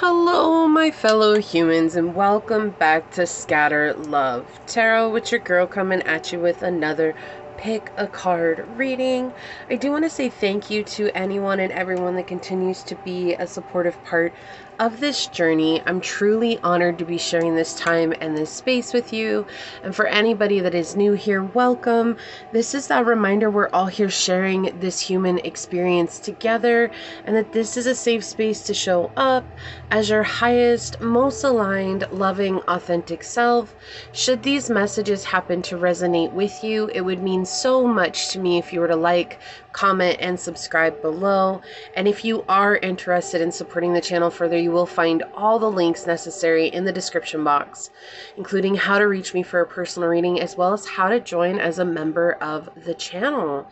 Hello, my fellow humans, and welcome back to Scatter Love Tarot with your girl coming at you with another pick a card reading. I do want to say thank you to anyone and everyone that continues to be a supportive part of this journey. I'm truly honored to be sharing this time and this space with you. And for anybody that is new here, welcome. This is that reminder we're all here sharing this human experience together, and that this is a safe space to show up as your highest, most aligned, loving, authentic self. Should these messages happen to resonate with you, it would mean so much to me if you were to like, comment, and subscribe below. And if you are interested in supporting the channel further, you will find all the links necessary in the description box, including how to reach me for a personal reading, as well as how to join as a member of the channel.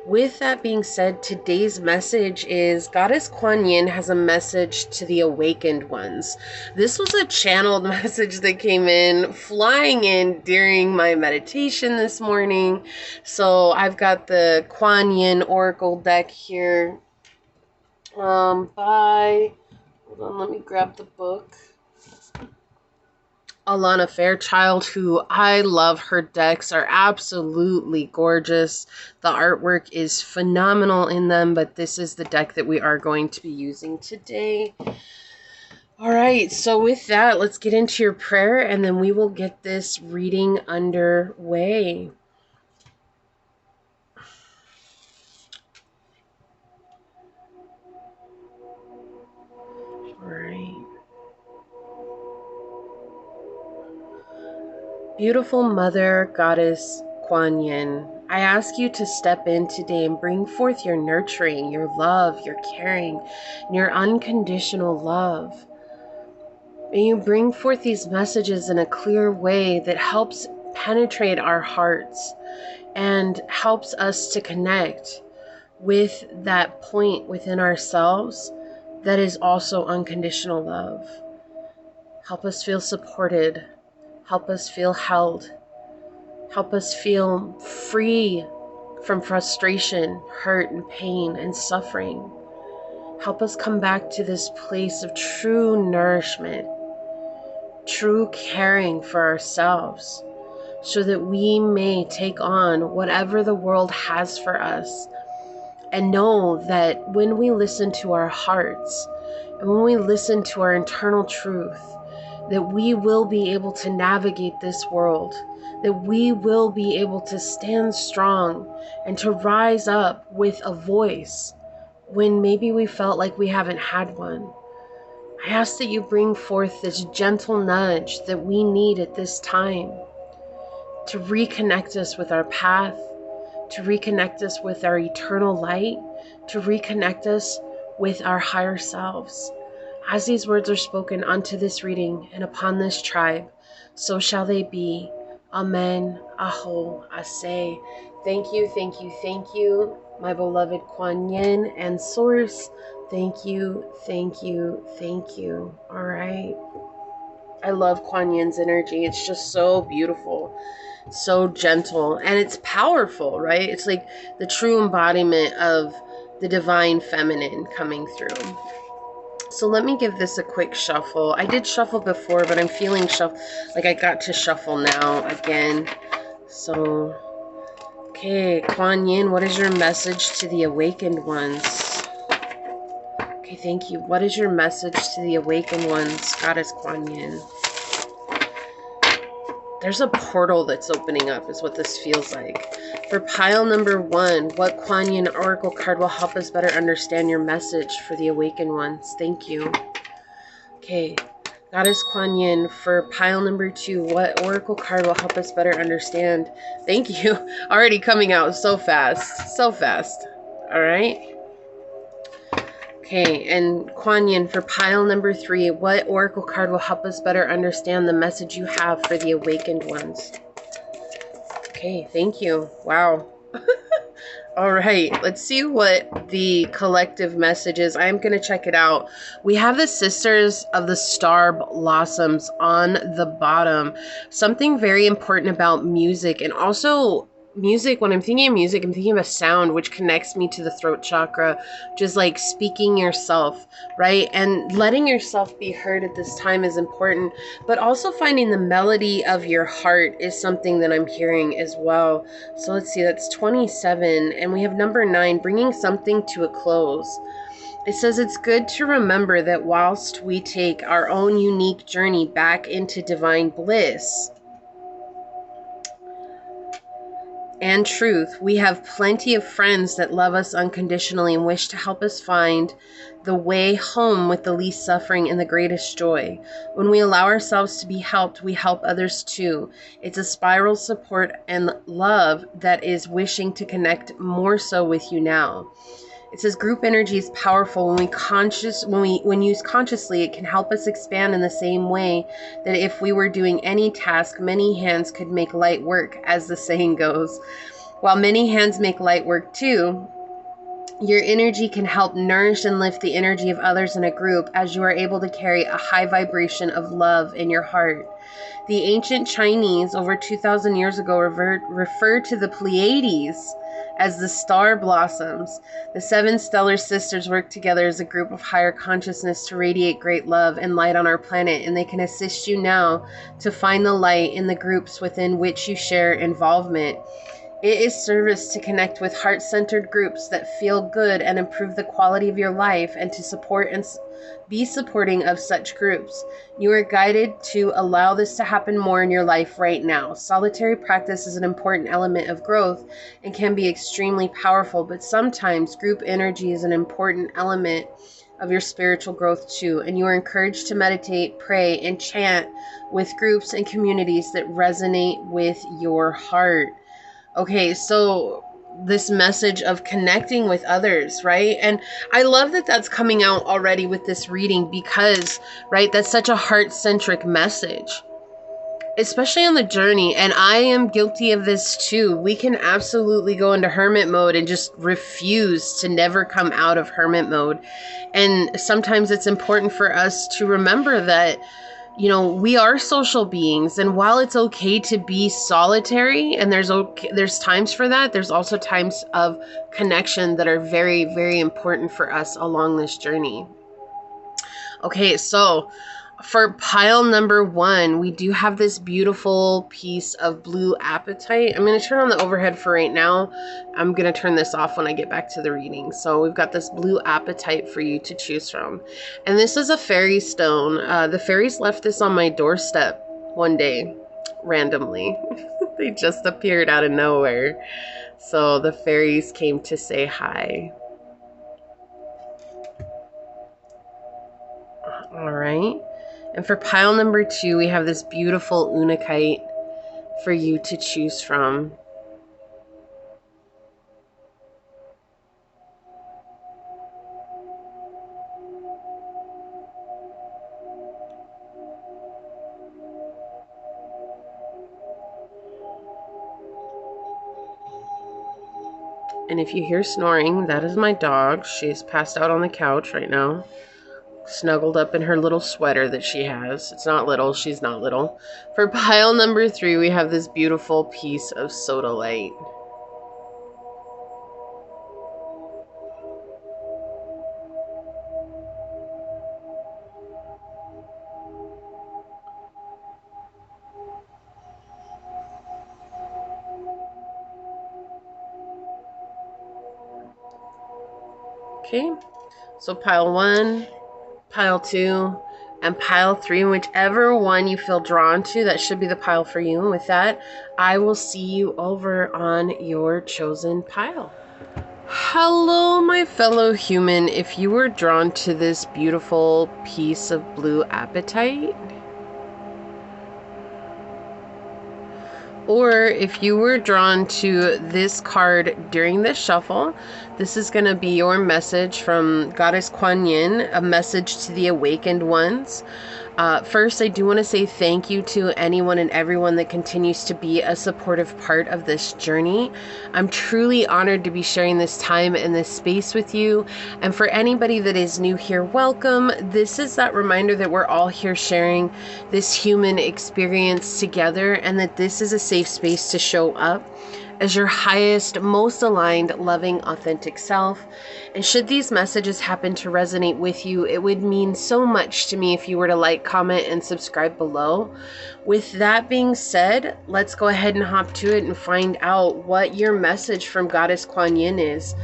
With that being said, today's message is Goddess Kuan Yin has a message to the awakened ones. This was a channeled message that came in, flying in during my meditation this morning. So I've got the Kuan Yin Oracle deck here by, hold on, let me grab the book. Alana Fairchild, who I love. Her decks are absolutely gorgeous. The artwork is phenomenal in them, but this is the deck that we are going to be using today. All right, so with that, let's get into your prayer, and then we will get this reading underway. All right. Beautiful Mother Goddess Kuan Yin, I ask you to step in today and bring forth your nurturing, your love, your caring, and your unconditional love. May you bring forth these messages in a clear way that helps penetrate our hearts and helps us to connect with that point within ourselves that is also unconditional love. Help us feel supported. Help us feel held. Help us feel free from frustration, hurt, and pain, and suffering. Help us come back to this place of true nourishment, true caring for ourselves, so that we may take on whatever the world has for us, and know that when we listen to our hearts, and when we listen to our internal truth, that we will be able to navigate this world, that we will be able to stand strong and to rise up with a voice when maybe we felt like we haven't had one. I ask that you bring forth this gentle nudge that we need at this time to reconnect us with our path, to reconnect us with our eternal light, to reconnect us with our higher selves. As these words are spoken unto this reading and upon this tribe, so shall they be. Amen. Aho. Aseh. Thank you, thank you, thank you, my beloved Kuan Yin and Source. Thank you, thank you, thank you. All right. I love Kuan Yin's energy. It's just so beautiful, so gentle, and it's powerful, right? It's like the true embodiment of the divine feminine coming through. So let me give this a quick shuffle. I did shuffle before, but I'm feeling like I got to shuffle now again. So, okay, Kuan Yin, what is your message to the awakened ones? Okay, thank you. What is your message to the awakened ones, Goddess Kuan Yin? There's a portal that's opening up, is what this feels like. For pile number 1, what Kuan Yin Oracle card will help us better understand your message for the awakened ones? Thank you. Okay, Goddess Kuan Yin, for pile number 2, what Oracle card will help us better understand? Thank you. Already coming out so fast. So fast. All right. Okay, and Kuan Yin, for pile number 3, what Oracle card will help us better understand the message you have for the awakened ones? Okay, thank you. Wow. All right, let's see what the collective message is. I'm going to check it out. We have the Sisters of the Star Blossoms on the bottom. Something very important about music, and also music, when I'm thinking of music, I'm thinking of a sound which connects me to the throat chakra, just like speaking yourself, right? And letting yourself be heard at this time is important, but also finding the melody of your heart is something that I'm hearing as well. So let's see, that's 27, and we have number 9, bringing something to a close. It says it's good to remember that whilst we take our own unique journey back into divine bliss and truth, we have plenty of friends that love us unconditionally and wish to help us find the way home with the least suffering and the greatest joy. When we allow ourselves to be helped, we help others too. It's a spiral support and love that is wishing to connect more so with you now. It says group energy is powerful when used consciously. It can help us expand in the same way that if we were doing any task, many hands could make light work, as the saying goes. While many hands make light work too, your energy can help nourish and lift the energy of others in a group as you are able to carry a high vibration of love in your heart. The ancient Chinese, over 2,000 years ago, referred to the Pleiades as the star blossoms. The 7 stellar sisters work together as a group of higher consciousness to radiate great love and light on our planet, and they can assist you now to find the light in the groups within which you share involvement. It is service to connect with heart-centered groups that feel good and improve the quality of your life, and to support and be supporting of such groups. You are guided to allow this to happen more in your life right now. Solitary practice is an important element of growth and can be extremely powerful, but sometimes group energy is an important element of your spiritual growth too, and you are encouraged to meditate, pray, and chant with groups and communities that resonate with your heart. Okay, so this message of connecting with others, right? And I love that that's coming out already with this reading because, right, that's such a heart-centric message, especially on the journey. And I am guilty of this too. We can absolutely go into hermit mode and just refuse to never come out of hermit mode. And sometimes it's important for us to remember that, you know, we are social beings, and while it's okay to be solitary, and there's times for that, there's also times of connection that are very, very important for us along this journey. Okay, so for pile number 1, we do have this beautiful piece of blue apatite. I'm going to turn on the overhead for right now. I'm going to turn this off when I get back to the reading. So we've got this blue apatite for you to choose from. And this is a fairy stone. The fairies left this on my doorstep one day, randomly. They just appeared out of nowhere. So the fairies came to say hi. All right. And for pile number 2, we have this beautiful unakite for you to choose from. And if you hear snoring, that is my dog. She's passed out on the couch right now, snuggled up in her little sweater that she has. It's not little. She's not little. For pile number 3, we have this beautiful piece of sodalite. Okay, so pile 1, pile 2, and pile 3, whichever one you feel drawn to, that should be the pile for you. And with that, I will see you over on your chosen pile. Hello, my fellow human. If you were drawn to this beautiful piece of blue apatite, or if you were drawn to this card during this shuffle, this is going to be your message from Goddess Kuan Yin, a message to the awakened ones. First, I do want to say thank you to anyone and everyone that continues to be a supportive part of this journey. I'm truly honored to be sharing this time and this space with you. And for anybody that is new here, welcome. This is that reminder that we're all here sharing this human experience together, and that this is a safe space to show up as your highest, most aligned, loving, authentic self. And should these messages happen to resonate with you, it would mean so much to me if you were to like, comment, and subscribe below. With that being said, let's go ahead and hop to it and find out what your message from Goddess Kuan Yin is.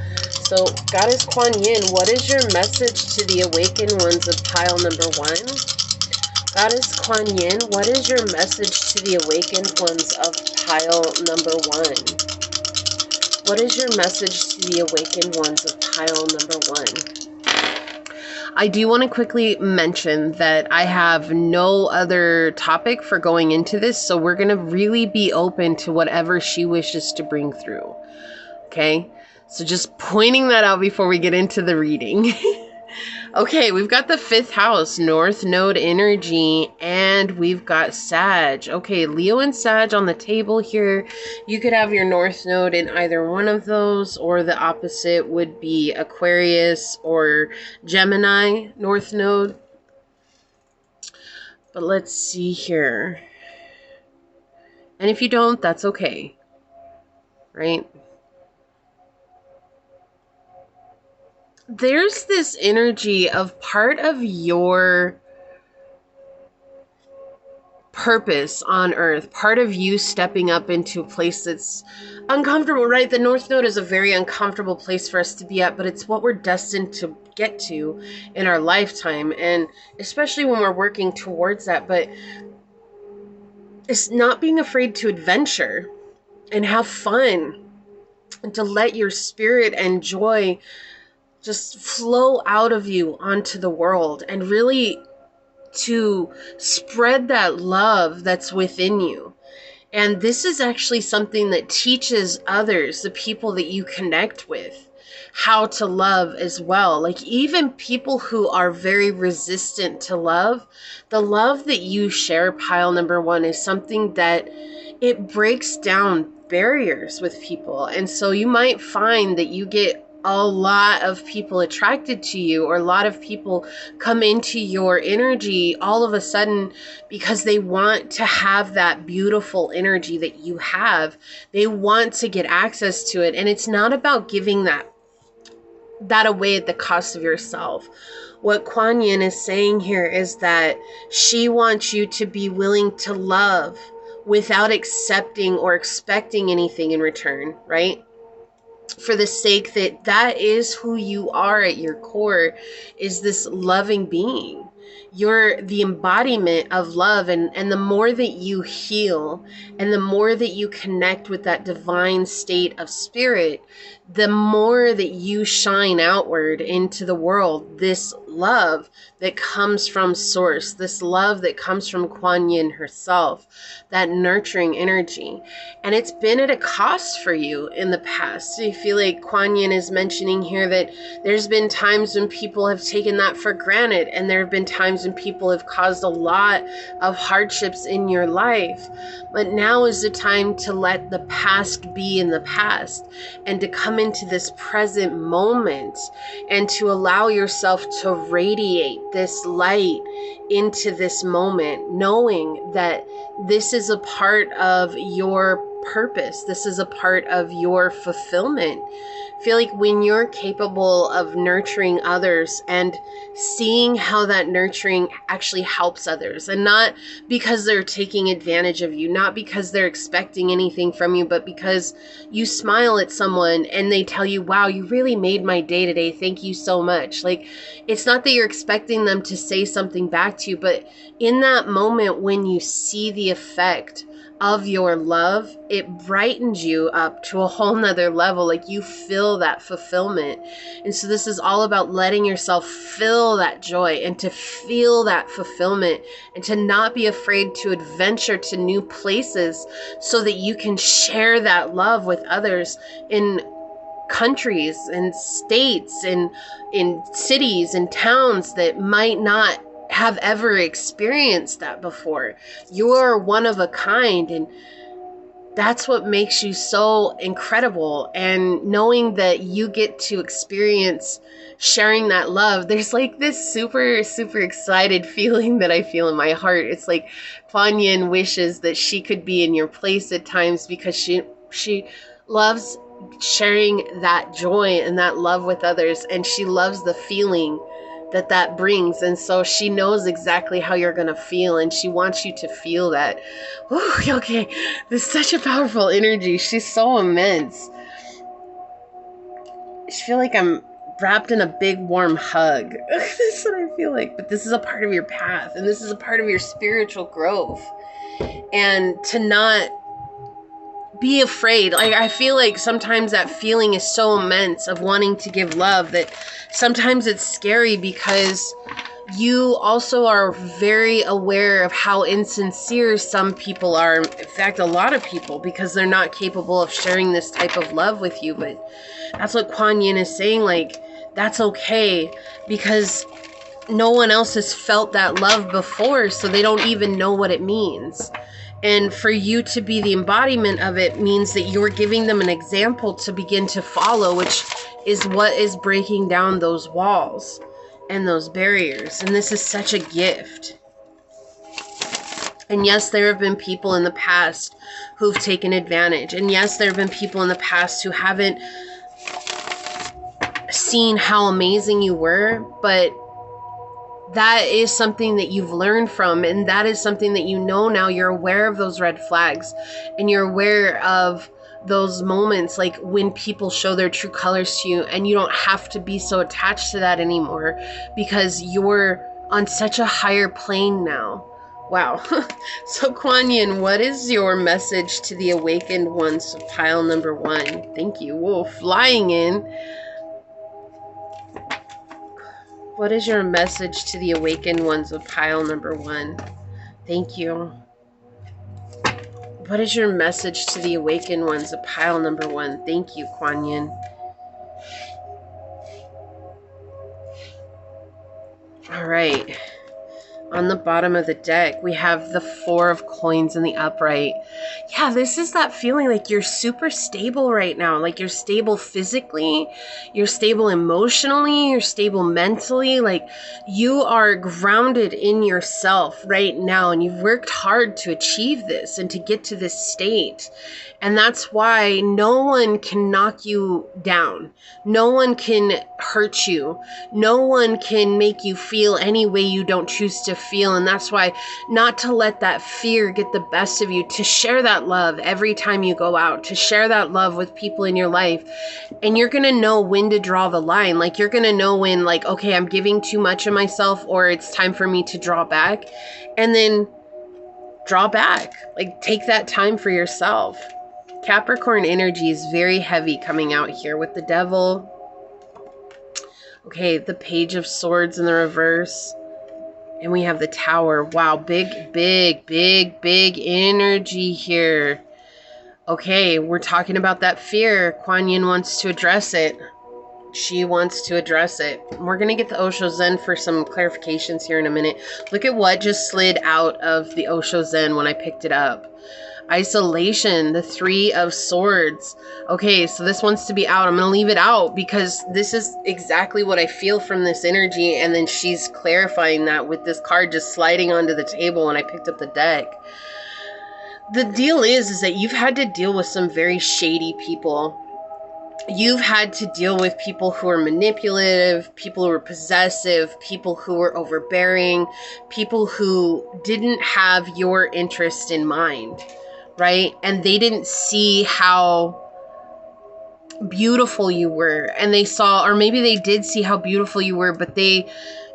So, Goddess Kuan Yin, what is your message to the awakened ones of pile number 1? Goddess Kuan Yin, what is your message to the awakened ones of pile number 1? What is your message to the awakened ones of pile number 1? I do want to quickly mention that I have no other topic for going into this, so we're going to really be open to whatever she wishes to bring through. Okay? So just pointing that out before we get into the reading. Okay, we've got the 5th house, North Node energy, and we've got Sag. Okay, Leo and Sag on the table here. You could have your North Node in either one of those, or the opposite would be Aquarius or Gemini North Node. But let's see here. And if you don't, that's okay. Right? There's this energy of part of your purpose on earth, part of you stepping up into a place that's uncomfortable, right? The North Node is a very uncomfortable place for us to be at, but it's what we're destined to get to in our lifetime, and especially when we're working towards that. But it's not being afraid to adventure and have fun, and to let your spirit and joy just flow out of you onto the world, and really to spread that love that's within you. And this is actually something that teaches others, the people that you connect with, how to love as well. Like, even people who are very resistant to love, the love that you share, pile number 1, is something that it breaks down barriers with people. And so you might find that you get a lot of people attracted to you, or a lot of people come into your energy all of a sudden because they want to have that beautiful energy that you have. They want to get access to it. And it's not about giving that away at the cost of yourself. What Kuan Yin is saying here is that she wants you to be willing to love without accepting or expecting anything in return, right? For the sake that is who you are at your core, is this loving being. You're the embodiment of love, and the more that you heal, and the more that you connect with that divine state of spirit, the more that you shine outward into the world, this love that comes from source, this love that comes from Kuan Yin herself, that nurturing energy. And it's been at a cost for you in the past. I feel like Kuan Yin is mentioning here that there's been times when people have taken that for granted, and there have been times when people have caused a lot of hardships in your life. But now is the time to let the past be in the past, and to come into this present moment, and to allow yourself to radiate this light into this moment, knowing that this is a part of your purpose. This is a part of your fulfillment. I feel like when you're capable of nurturing others and seeing how that nurturing actually helps others, and not because they're taking advantage of you, not because they're expecting anything from you, but because you smile at someone and they tell you, wow, you really made my day today. Thank you so much. Like, it's not that you're expecting them to say something back to you, but in that moment when you see the effect of your love, it brightens you up to a whole nother level. Like, you feel that fulfillment. And so this is all about letting yourself feel that joy, and to feel that fulfillment, and to not be afraid to adventure to new places so that you can share that love with others in countries and states and in cities and towns that might not have ever experienced that before. You're one of a kind, and that's what makes you so incredible. And knowing that you get to experience sharing that love, there's like this super, super excited feeling that I feel in my heart. It's like Kuan Yin wishes that she could be in your place at times, because she loves sharing that joy and that love with others, and she loves the feeling that that brings. And so she knows exactly how you're going to feel, and she wants you to feel that. Whew, okay, this is such a powerful energy. She's so immense. I feel like I'm wrapped in a big warm hug. That's what I feel like. But this is a part of your path, and this is a part of your spiritual growth. And to not be afraid. Like, I feel like sometimes that feeling is so immense of wanting to give love that sometimes it's scary, because you also are very aware of how insincere some people are. In fact, a lot of people, because they're not capable of sharing this type of love with you. But that's what Kuan Yin is saying. Like, that's okay, because no one else has felt that love before, so they don't even know what it means. And for you to be the embodiment of it means that you're giving them an example to begin to follow, which is what is breaking down those walls and those barriers. And this is such a gift. And yes, there have been people in the past who've taken advantage. And yes, there have been people in the past who haven't seen how amazing you were, but that is something that you've learned from, and that is something that you know now. You're aware of those red flags, and you're aware of those moments, like when people show their true colors to you, and you don't have to be so attached to that anymore, because you're on such a higher plane now. Wow. So Kuan Yin, what is your message to the awakened ones of pile number 1? Thank you. Whoa, flying in. What is your message to the awakened ones of pile number 1? Thank you. What is your message to the awakened ones of pile number 1? Thank you, Kuan Yin. All right. On the bottom of the deck, we have the 4 of coins in the upright. Yeah, this is that feeling like you're super stable right now. Like, you're stable physically, you're stable emotionally, you're stable mentally. Like, you are grounded in yourself right now, and you've worked hard to achieve this and to get to this state. And that's why no one can knock you down. No one can hurt you. No one can make you feel any way you don't choose to feel. And that's why not to let that fear get the best of you, to share that love every time you go out, to share that love with people in your life. And you're going to know when to draw the line. Like, you're going to know when, like, okay, I'm giving too much of myself, or it's time for me to draw back. And then draw back. Like, take that time for yourself. Capricorn energy is very heavy coming out here with the Devil. Okay, the Page of Swords in the reverse. And we have the Tower. Wow, big energy here. Okay, we're talking about that fear. Kuan Yin wants to address it. She wants to address it. We're going to get the Osho Zen for some clarifications here in a minute. Look at what just slid out of the Osho Zen when I picked it up. Isolation, the 3 of Swords. Okay, so this wants to be out. I'm going to leave it out because this is exactly what I feel from this energy. And then she's clarifying that with this card just sliding onto the table when I picked up the deck. The deal is that you've had to deal with some very shady people. You've had to deal with people who are manipulative, people who are possessive, people who are overbearing, people who didn't have your interest in mind, right? And they didn't see how beautiful you were. And they saw, or maybe they did see how beautiful you were, but they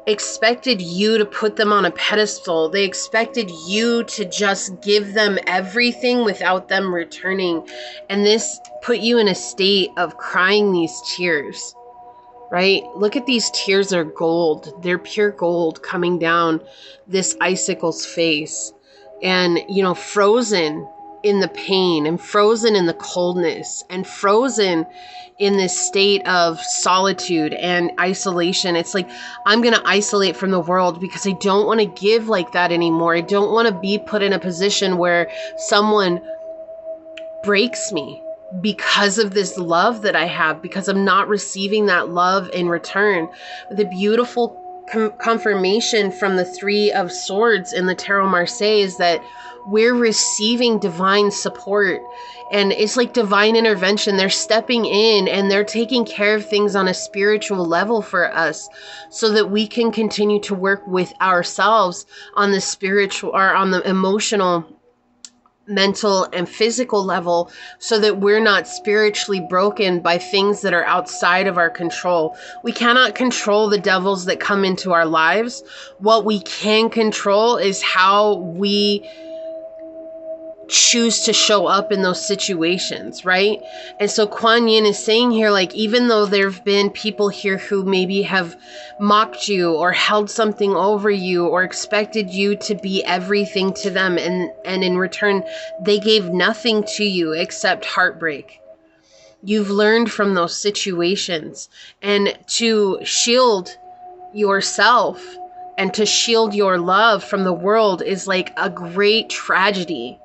expected you to put them on a pedestal. They expected you to just give them everything without them returning. And this put you in a state of crying these tears, right? Look at these tears. They're gold. They're pure gold coming down this icicle's face. And, you know, frozen in the pain and frozen in the coldness and frozen in this state of solitude and isolation. It's like, I'm going to isolate from the world because I don't want to give like that anymore. I don't want to be put in a position where someone breaks me because of this love that I have, because I'm not receiving that love in return. The beautiful confirmation from the Three of Swords in the Tarot Marseille is that we're receiving divine support, and it's like divine intervention. They're stepping in and they're taking care of things on a spiritual level for us so that we can continue to work with ourselves on the spiritual or on the emotional, mental, and physical level, so that we're not spiritually broken by things that are outside of our control. We cannot control the devils that come into our lives. What we can control is how we choose to show up in those situations, right? And so Kuan Yin is saying here, like, even though there have been people here who maybe have mocked you or held something over you or expected you to be everything to them, and in return they gave nothing to you except heartbreak. You've learned from those situations, and to shield yourself and to shield your love from the world is like a great tragedy,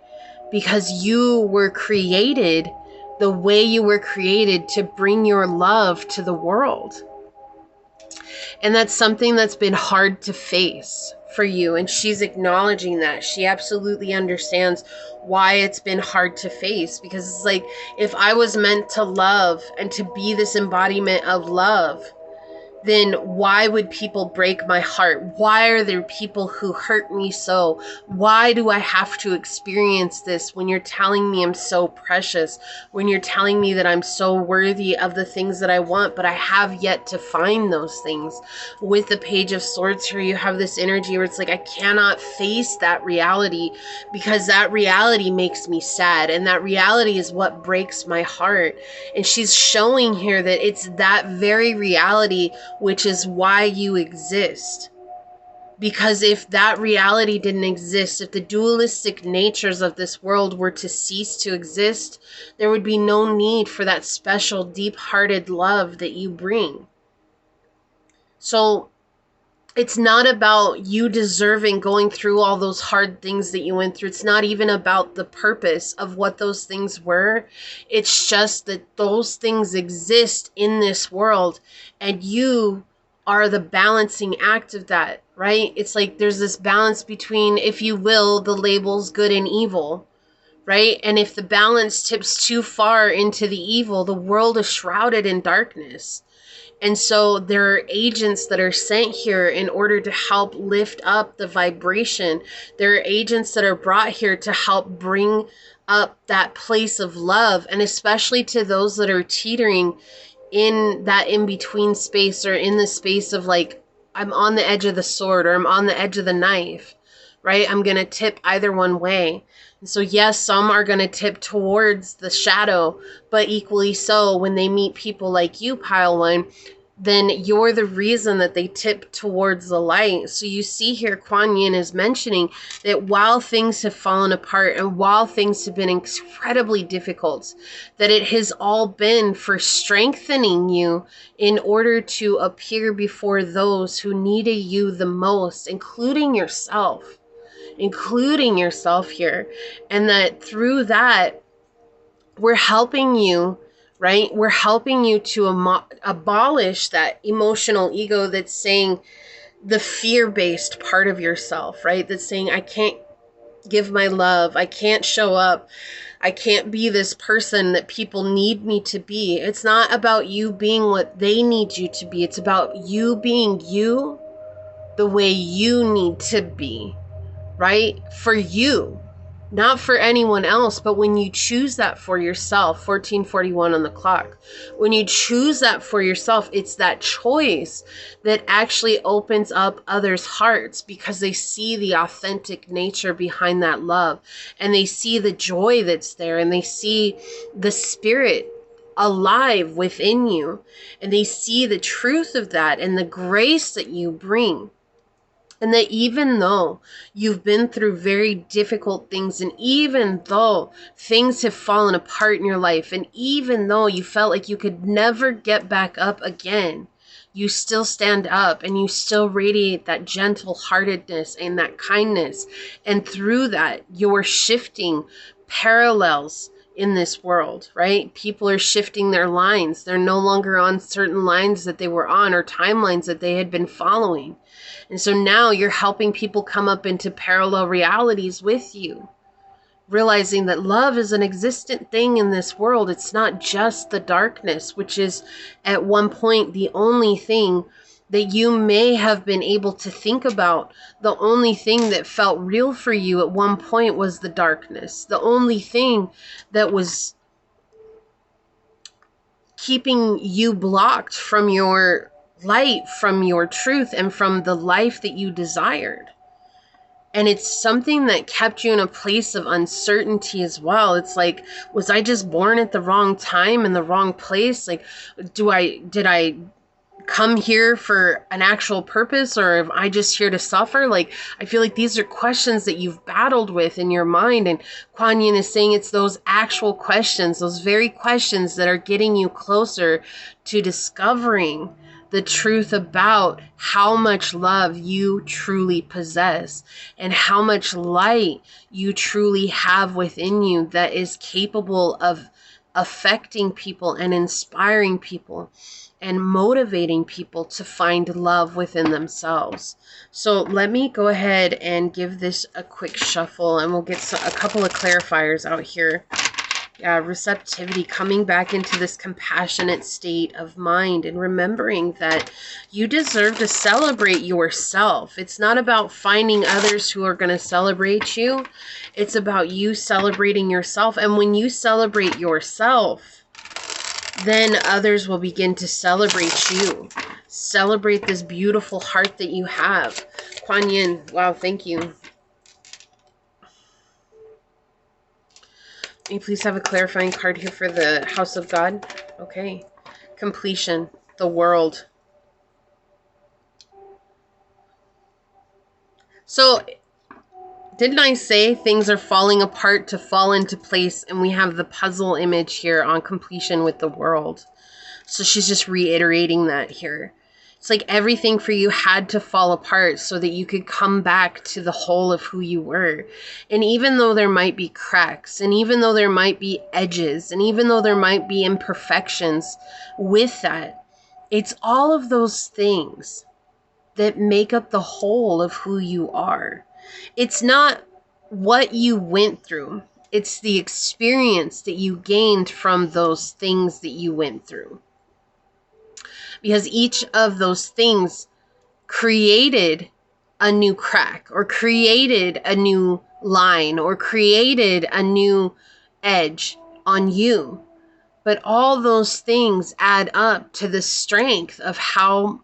because you were created the way you were created to bring your love to the world. And that's something that's been hard to face for you. And she's acknowledging that. She absolutely understands why it's been hard to face, because it's like, if I was meant to love and to be this embodiment of love, then why would people break my heart? Why are there people who hurt me so? Why do I have to experience this when you're telling me I'm so precious, when you're telling me that I'm so worthy of the things that I want, but I have yet to find those things? With the Page of Swords here, you have this energy where it's like, I cannot face that reality because that reality makes me sad, and that reality is what breaks my heart. And she's showing here that it's that very reality which is why you exist. Because if that reality didn't exist, if the dualistic natures of this world were to cease to exist, there would be no need for that special, deep-hearted love that you bring. So it's not about you deserving going through all those hard things that you went through. It's not even about the purpose of what those things were. It's just that those things exist in this world, and you are the balancing act of that, right? It's like there's this balance between, if you will, the labels good and evil, right? And if the balance tips too far into the evil, the world is shrouded in darkness. And so there are agents that are sent here in order to help lift up the vibration. There are agents that are brought here to help bring up that place of love, and especially to those that are teetering in that in-between space, or in the space of like, I'm on the edge of the sword or I'm on the edge of the knife, right? I'm going to tip either one way. And so yes, some are going to tip towards the shadow, but equally so, when they meet people like you, Pile One, then you're the reason that they tip towards the light. So you see here, Kuan Yin is mentioning that while things have fallen apart and while things have been incredibly difficult, that it has all been for strengthening you in order to appear before those who needed you the most, including yourself here. And that through that, we're helping you, right? We're helping you to abolish that emotional ego that's saying, the fear-based part of yourself, right? That's saying, I can't give my love. I can't show up. I can't be this person that people need me to be. It's not about you being what they need you to be. It's about you being you the way you need to be, right? For you. Not for anyone else, but when you choose that for yourself, 1441 on the clock, when you choose that for yourself, it's that choice that actually opens up others' hearts, because they see the authentic nature behind that love, and they see the joy that's there, and they see the spirit alive within you, and they see the truth of that and the grace that you bring. And that even though you've been through very difficult things, and even though things have fallen apart in your life, and even though you felt like you could never get back up again, you still stand up and you still radiate that gentle-heartedness and that kindness. And through that, you're shifting parallels in this world, right? People are shifting their lines. They're no longer on certain lines that they were on or timelines that they had been following. And so now you're helping people come up into parallel realities with you, realizing that love is an existent thing in this world. It's not just the darkness, which is at one point the only thing that you may have been able to think about. The only thing that felt real for you at one point was the darkness. The only thing that was keeping you blocked from your light, from your truth, and from the life that you desired. And it's something that kept you in a place of uncertainty as well. It's like, was I just born at the wrong time in the wrong place? Like, did I come here for an actual purpose, or am I just here to suffer? Like, I feel like these are questions that you've battled with in your mind. And Kuan Yin is saying it's those actual questions, those very questions that are getting you closer to discovering the truth about how much love you truly possess and how much light you truly have within you that is capable of affecting people and inspiring people and motivating people to find love within themselves. So let me go ahead and give this a quick shuffle, and we'll get a couple of clarifiers out here. Yeah, receptivity, coming back into this compassionate state of mind and remembering that you deserve to celebrate yourself. It's not about finding others who are going to celebrate you. It's about you celebrating yourself. And when you celebrate yourself, then others will begin to celebrate you. Celebrate this beautiful heart that you have. Kuan Yin, wow, thank you. Can you please have a clarifying card here for the House of God? Okay. Completion. The world. So, didn't I say things are falling apart to fall into place? And we have the puzzle image here on completion with the world. So she's just reiterating that here. It's like everything for you had to fall apart so that you could come back to the whole of who you were. And even though there might be cracks, and even though there might be edges, and even though there might be imperfections with that, it's all of those things that make up the whole of who you are. It's not what you went through. It's the experience that you gained from those things that you went through. Because each of those things created a new crack, or created a new line, or created a new edge on you. But all those things add up to the strength of how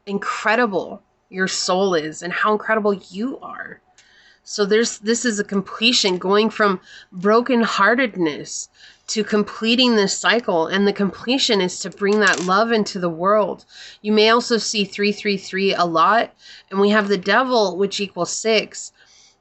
incredible your soul is and how incredible you are. So this is a completion, going from brokenheartedness to completing this cycle, and the completion is to bring that love into the world. You may also see 333 a lot, and we have the devil, which equals 6.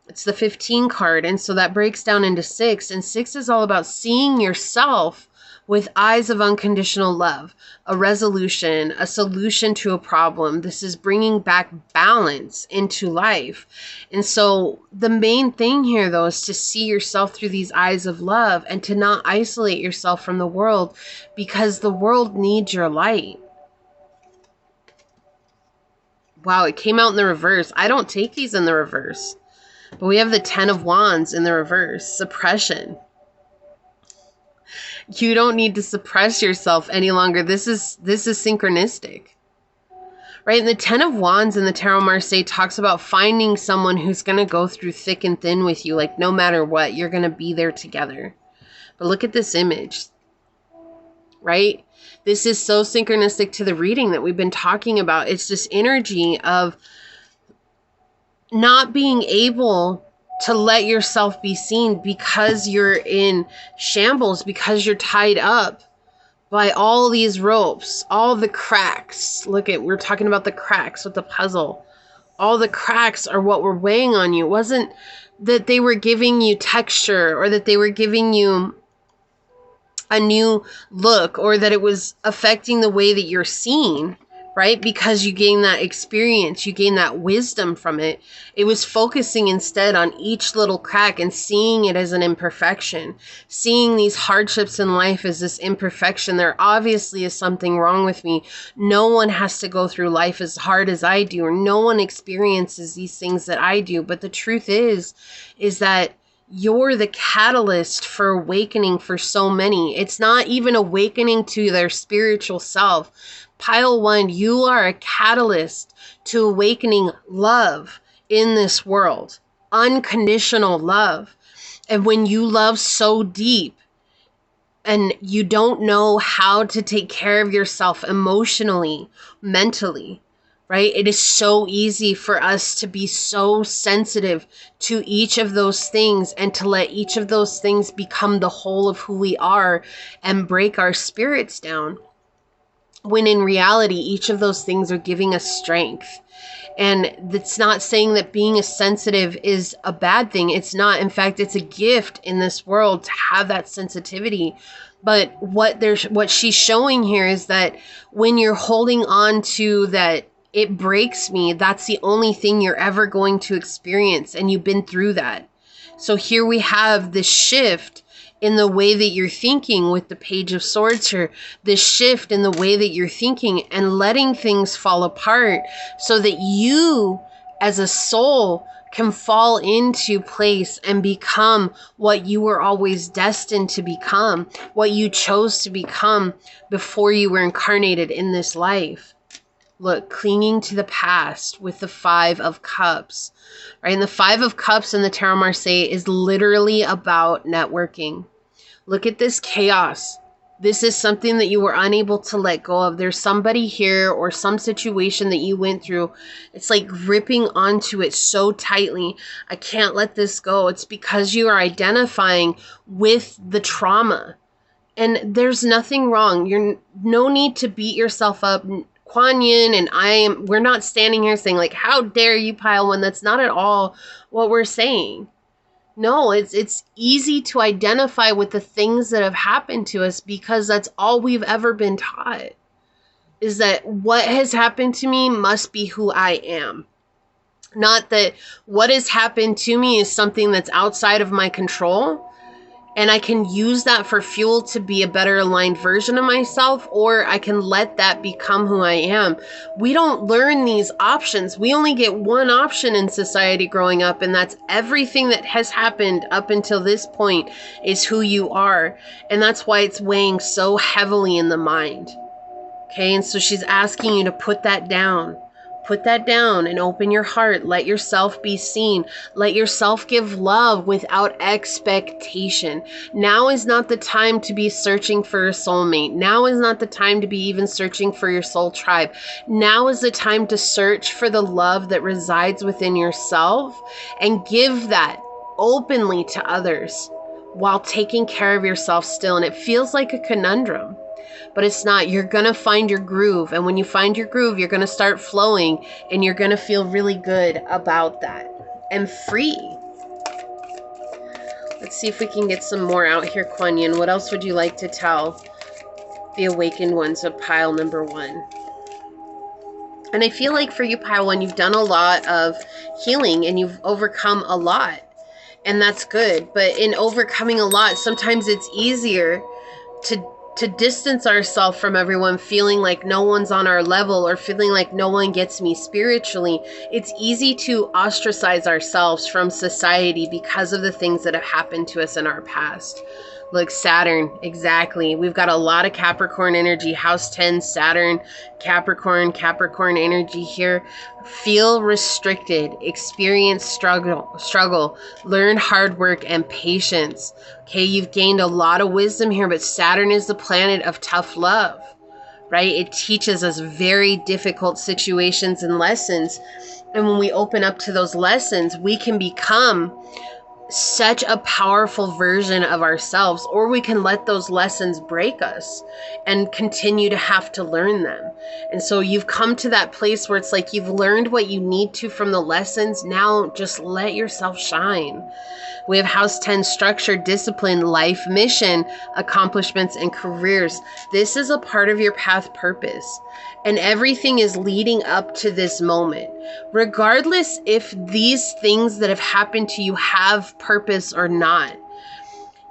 It's the 15 card, and so that breaks down into 6, and 6 is all about seeing yourself with eyes of unconditional love, a resolution, a solution to a problem. This is bringing back balance into life. And so the main thing here, though, is to see yourself through these eyes of love and to not isolate yourself from the world, because the world needs your light. Wow, it came out in the reverse. I don't take these in the reverse. But we have the 10 of Wands in the reverse. Suppression. You don't need to suppress yourself any longer. This is synchronistic. Right? And the 10 of Wands in the Tarot Marseille talks about finding someone who's going to go through thick and thin with you. Like, no matter what, you're going to be there together. But look at this image. Right? This is so synchronistic to the reading that we've been talking about. It's this energy of not being able to let yourself be seen because you're in shambles, because you're tied up by all these ropes, all the cracks. Look at, we're talking about the cracks with the puzzle. All the cracks are what were weighing on you. It wasn't that they were giving you texture, or that they were giving you a new look, or that it was affecting the way that you're seen, right? Because you gain that experience, you gain that wisdom from it. It was focusing instead on each little crack and seeing it as an imperfection, seeing these hardships in life as this imperfection. There obviously is something wrong with me. No one has to go through life as hard as I do, or no one experiences these things that I do. But the truth is that you're the catalyst for awakening for so many. It's not even awakening to their spiritual self. Pile 1, you are a catalyst to awakening love in this world. Unconditional love. And when you love so deep and you don't know how to take care of yourself emotionally, mentally, right? It is so easy for us to be so sensitive to each of those things and to let each of those things become the whole of who we are and break our spirits down. When in reality, each of those things are giving us strength. And that's not saying that being a sensitive is a bad thing. It's not. In fact, it's a gift in this world to have that sensitivity. But what she's showing here is that when you're holding on to that, it breaks me, that's the only thing you're ever going to experience. And you've been through that. So here we have this shift in the way that you're thinking with the Page of Swords here, this shift in the way that you're thinking and letting things fall apart so that you as a soul can fall into place and become what you were always destined to become, what you chose to become before you were incarnated in this life. Look, clinging to the past with the 5 of Cups, right? And the 5 of Cups in the Tarot Marseille is literally about networking. Look at this chaos. This is something that you were unable to let go of. There's somebody here or some situation that you went through. It's like gripping onto it so tightly. I can't let this go. It's because you are identifying with the trauma. And there's nothing wrong. You're no need to beat yourself up. Kuan Yin and we're not standing here saying like, how dare you, Pile 1? That's not at all what we're saying. No, it's easy to identify with the things that have happened to us because that's all we've ever been taught, is that what has happened to me must be who I am. Not that what has happened to me is something that's outside of my control and I can use that for fuel to be a better aligned version of myself, or I can let that become who I am. We don't learn these options. We only get one option in society growing up, and that's everything that has happened up until this point is who you are. And that's why it's weighing so heavily in the mind. Okay, and so she's asking you to put that down. Put that down and open your heart. Let yourself be seen. Let yourself give love without expectation. Now is not the time to be searching for a soulmate. Now is not the time to be even searching for your soul tribe. Now is the time to search for the love that resides within yourself and give that openly to others while taking care of yourself still. And it feels like a conundrum. But it's not. You're going to find your groove. And when you find your groove, you're going to start flowing and you're going to feel really good about that and free. Let's see if we can get some more out here, Kuan Yin. What else would you like to tell the awakened ones of pile number 1? And I feel like for you, pile 1, you've done a lot of healing and you've overcome a lot. And that's good. But in overcoming a lot, sometimes it's easier to distance ourselves from everyone, feeling like no one's on our level or feeling like no one gets me spiritually. It's easy to ostracize ourselves from society because of the things that have happened to us in our past. Look, Saturn, exactly. We've got a lot of Capricorn energy. House 10, Saturn, Capricorn energy here. Feel restricted, experience struggle, learn hard work and patience. Okay, you've gained a lot of wisdom here, but Saturn is the planet of tough love, right? It teaches us very difficult situations and lessons. And when we open up to those lessons, we can become such a powerful version of ourselves, or we can let those lessons break us and continue to have to learn them. And so you've come to that place where it's like you've learned what you need to from the lessons. Now just let yourself shine. We have house 10, structure, discipline, life, mission, accomplishments, and careers. This is a part of your path purpose. And everything is leading up to this moment. Regardless if these things that have happened to you have purpose or not.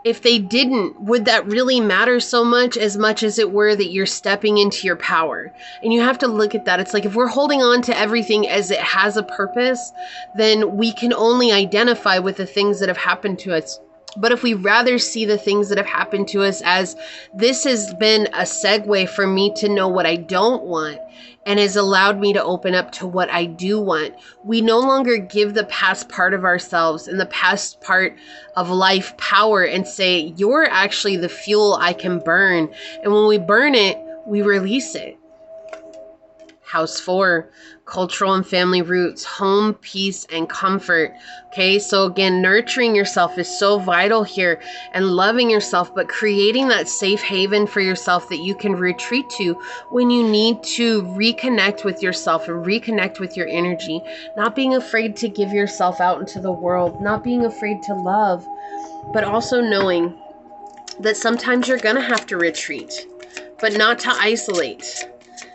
If they didn't, would that really matter so much as it were that you're stepping into your power? And you have to look at that. It's like if we're holding on to everything as it has a purpose, then we can only identify with the things that have happened to us. But if we rather see the things that have happened to us as this has been a segue for me to know what I don't want and has allowed me to open up to what I do want, we no longer give the past part of ourselves and the past part of life power and say, you're actually the fuel I can burn. And when we burn it, we release it. House 4, cultural and family roots, home, peace, and comfort. Okay, so again, nurturing yourself is so vital here and loving yourself, but creating that safe haven for yourself that you can retreat to when you need to reconnect with yourself and reconnect with your energy. Not being afraid to give yourself out into the world, not being afraid to love, but also knowing that sometimes you're going to have to retreat, but not to isolate.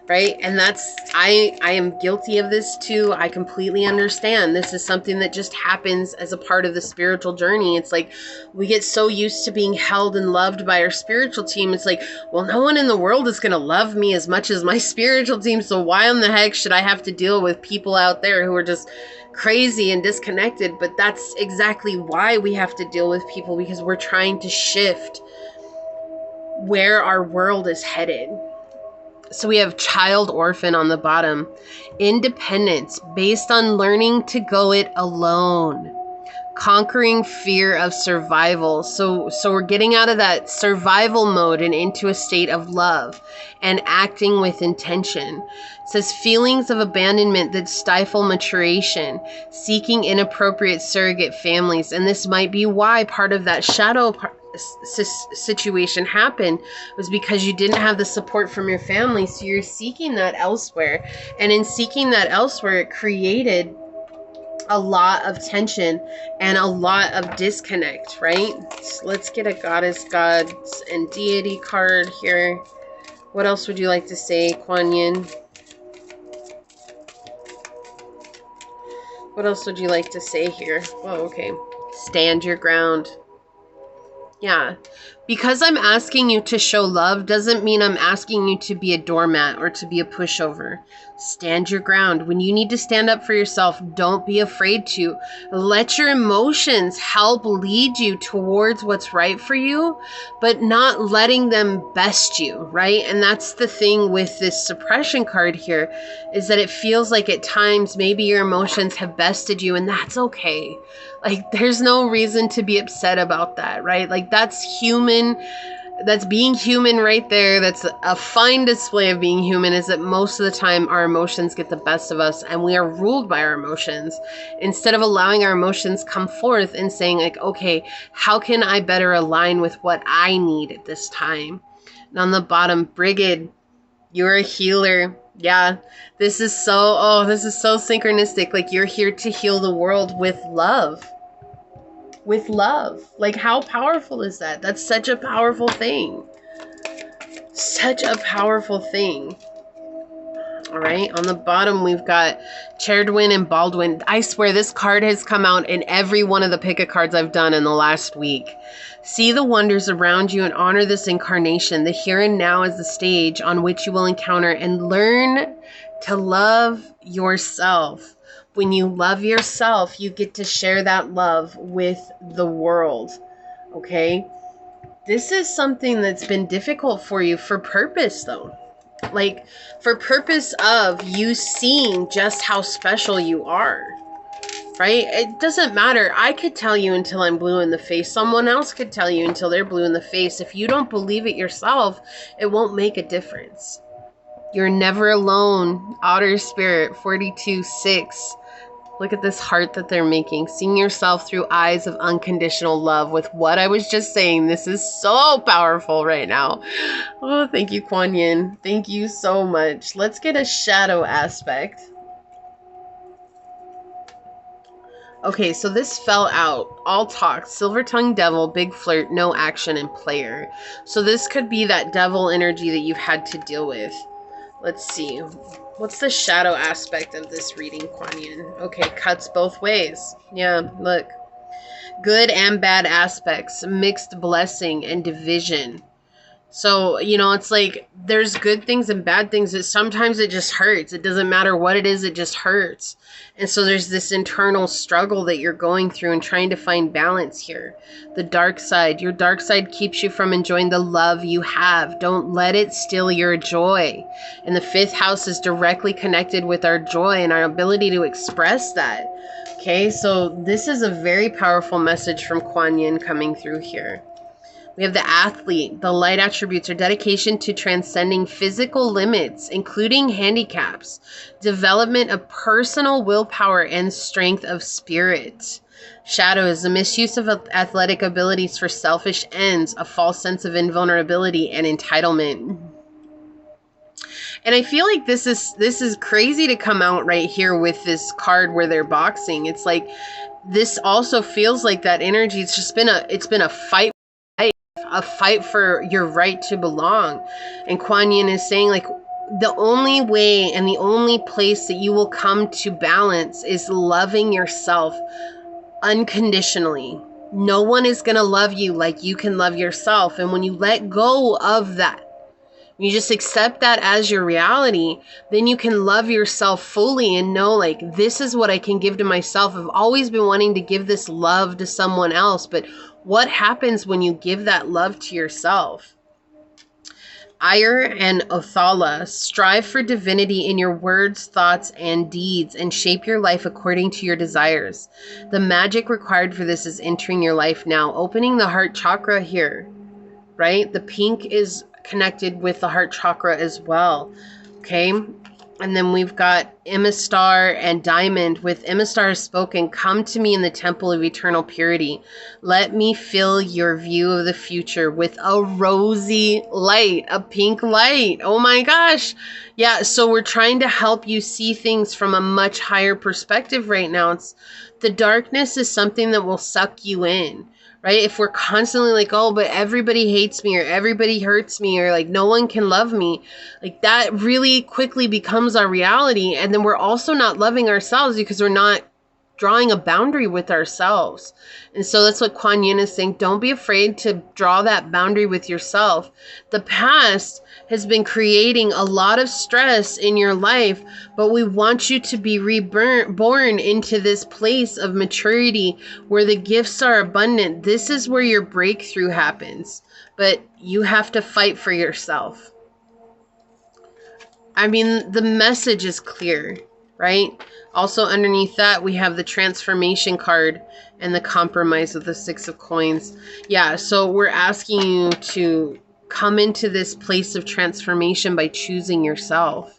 Right? And that's, I am guilty of this too. I completely understand. This is something that just happens as a part of the spiritual journey. It's like we get so used to being held and loved by our spiritual team. It's like, well, no one in the world is going to love me as much as my spiritual team. So why in the heck should I have to deal with people out there who are just crazy and disconnected? But that's exactly why we have to deal with people, because we're trying to shift where our world is headed. So we have child orphan on the bottom. Independence based on learning to go it alone. Conquering fear of survival. So we're getting out of that survival mode and into a state of love and acting with intention. It says feelings of abandonment that stifle maturation, seeking inappropriate surrogate families. And this might be why part of that shadow situation happened, was because you didn't have the support from your family. So you're seeking that elsewhere. And in seeking that elsewhere, it created a lot of tension and a lot of disconnect, right? So let's get a goddess, gods, and deity card here. What else would you like to say, Kuan Yin? What else would you like to say here? Oh, okay. Stand your ground. Yeah. Because I'm asking you to show love doesn't mean I'm asking you to be a doormat or to be a pushover. Stand your ground. When you need to stand up for yourself, don't be afraid to. Let your emotions help lead you towards what's right for you, but not letting them best you, right? And that's the thing with this suppression card here, is that it feels like at times maybe your emotions have bested you, and that's okay. Like, there's no reason to be upset about that, right? Like, that's human. That's being human right there. That's a fine display of being human, is that most of the time our emotions get the best of us and we are ruled by our emotions, instead of allowing our emotions come forth and saying like, okay, how can I better align with what I need at this time? And on the bottom, Brigid, you're a healer. Yeah, this is so synchronistic. Like, you're here to heal the world with love. With love. Like, how powerful is that? That's such a powerful thing. Such a powerful thing. All right, on the bottom, we've got Cherdwin and Baldwin. I swear this card has come out in every one of the pick-a-cards I've done in the last week. See the wonders around you and honor this incarnation. The here and now is the stage on which you will encounter and learn to love yourself. When you love yourself, you get to share that love with the world. Okay? This is something that's been difficult for you for purpose, though. Like, for purpose of you seeing just how special you are. Right? It doesn't matter. I could tell you until I'm blue in the face. Someone else could tell you until they're blue in the face. If you don't believe it yourself, it won't make a difference. You're never alone. Otter Spirit, 42-6. Look at this heart that they're making. Seeing yourself through eyes of unconditional love with what I was just saying. This is so powerful right now. Oh, thank you, Kuan Yin. Thank you so much. Let's get a shadow aspect. Okay, so this fell out. All talk, silver-tongued devil, big flirt, no action, and player. So this could be that devil energy that you've had to deal with. Let's see. What's the shadow aspect of this reading, Kuan Yin? Okay, cuts both ways. Yeah, look. Good and bad aspects, mixed blessing and division. So, you know, it's like there's good things and bad things. Sometimes it just hurts. It doesn't matter what it is, it just hurts. And so there's this internal struggle that you're going through and trying to find balance here. The dark side, your dark side keeps you from enjoying the love you have. Don't let it steal your joy. And the 5th house is directly connected with our joy and our ability to express that. Okay, so this is a very powerful message from Kuan Yin coming through here. We have the athlete. The light attributes are dedication to transcending physical limits, including handicaps, development of personal willpower, and strength of spirit. Shadow is the misuse of athletic abilities for selfish ends, a false sense of invulnerability and entitlement. And I feel like this is crazy to come out right here with this card where they're boxing. It's like this also feels like that energy. It's just been a fight. A fight for your right to belong. And Kuan Yin is saying, like, the only way and the only place that you will come to balance is loving yourself unconditionally. No one is going to love you like you can love yourself. And when you let go of that, you just accept that as your reality, then you can love yourself fully and know, like, this is what I can give to myself. I've always been wanting to give this love to someone else, but what happens when you give that love to yourself? Ire and Othala, strive for divinity in your words, thoughts, and deeds, and shape your life according to your desires. The magic required for this is entering your life now, opening the heart chakra here, right? The pink is connected with the heart chakra as well, okay? And then we've got Emma Star and Diamond. With Emma Star spoken, come to me in the temple of eternal purity. Let me fill your view of the future with a rosy light, a pink light. Oh my gosh. Yeah, so we're trying to help you see things from a much higher perspective right now. The darkness is something that will suck you in. Right? If we're constantly like, oh, but everybody hates me or everybody hurts me or like no one can love me, like that really quickly becomes our reality. And then we're also not loving ourselves because we're not drawing a boundary with ourselves. And so that's what Kuan Yin is saying. Don't be afraid to draw that boundary with yourself. The past has been creating a lot of stress in your life, but we want you to be reborn into this place of maturity where the gifts are abundant. This is where your breakthrough happens, but you have to fight for yourself. I mean, the message is clear, right? Also underneath that, we have the transformation card and the compromise of the 6 of coins. Yeah, so we're asking you to come into this place of transformation by choosing yourself.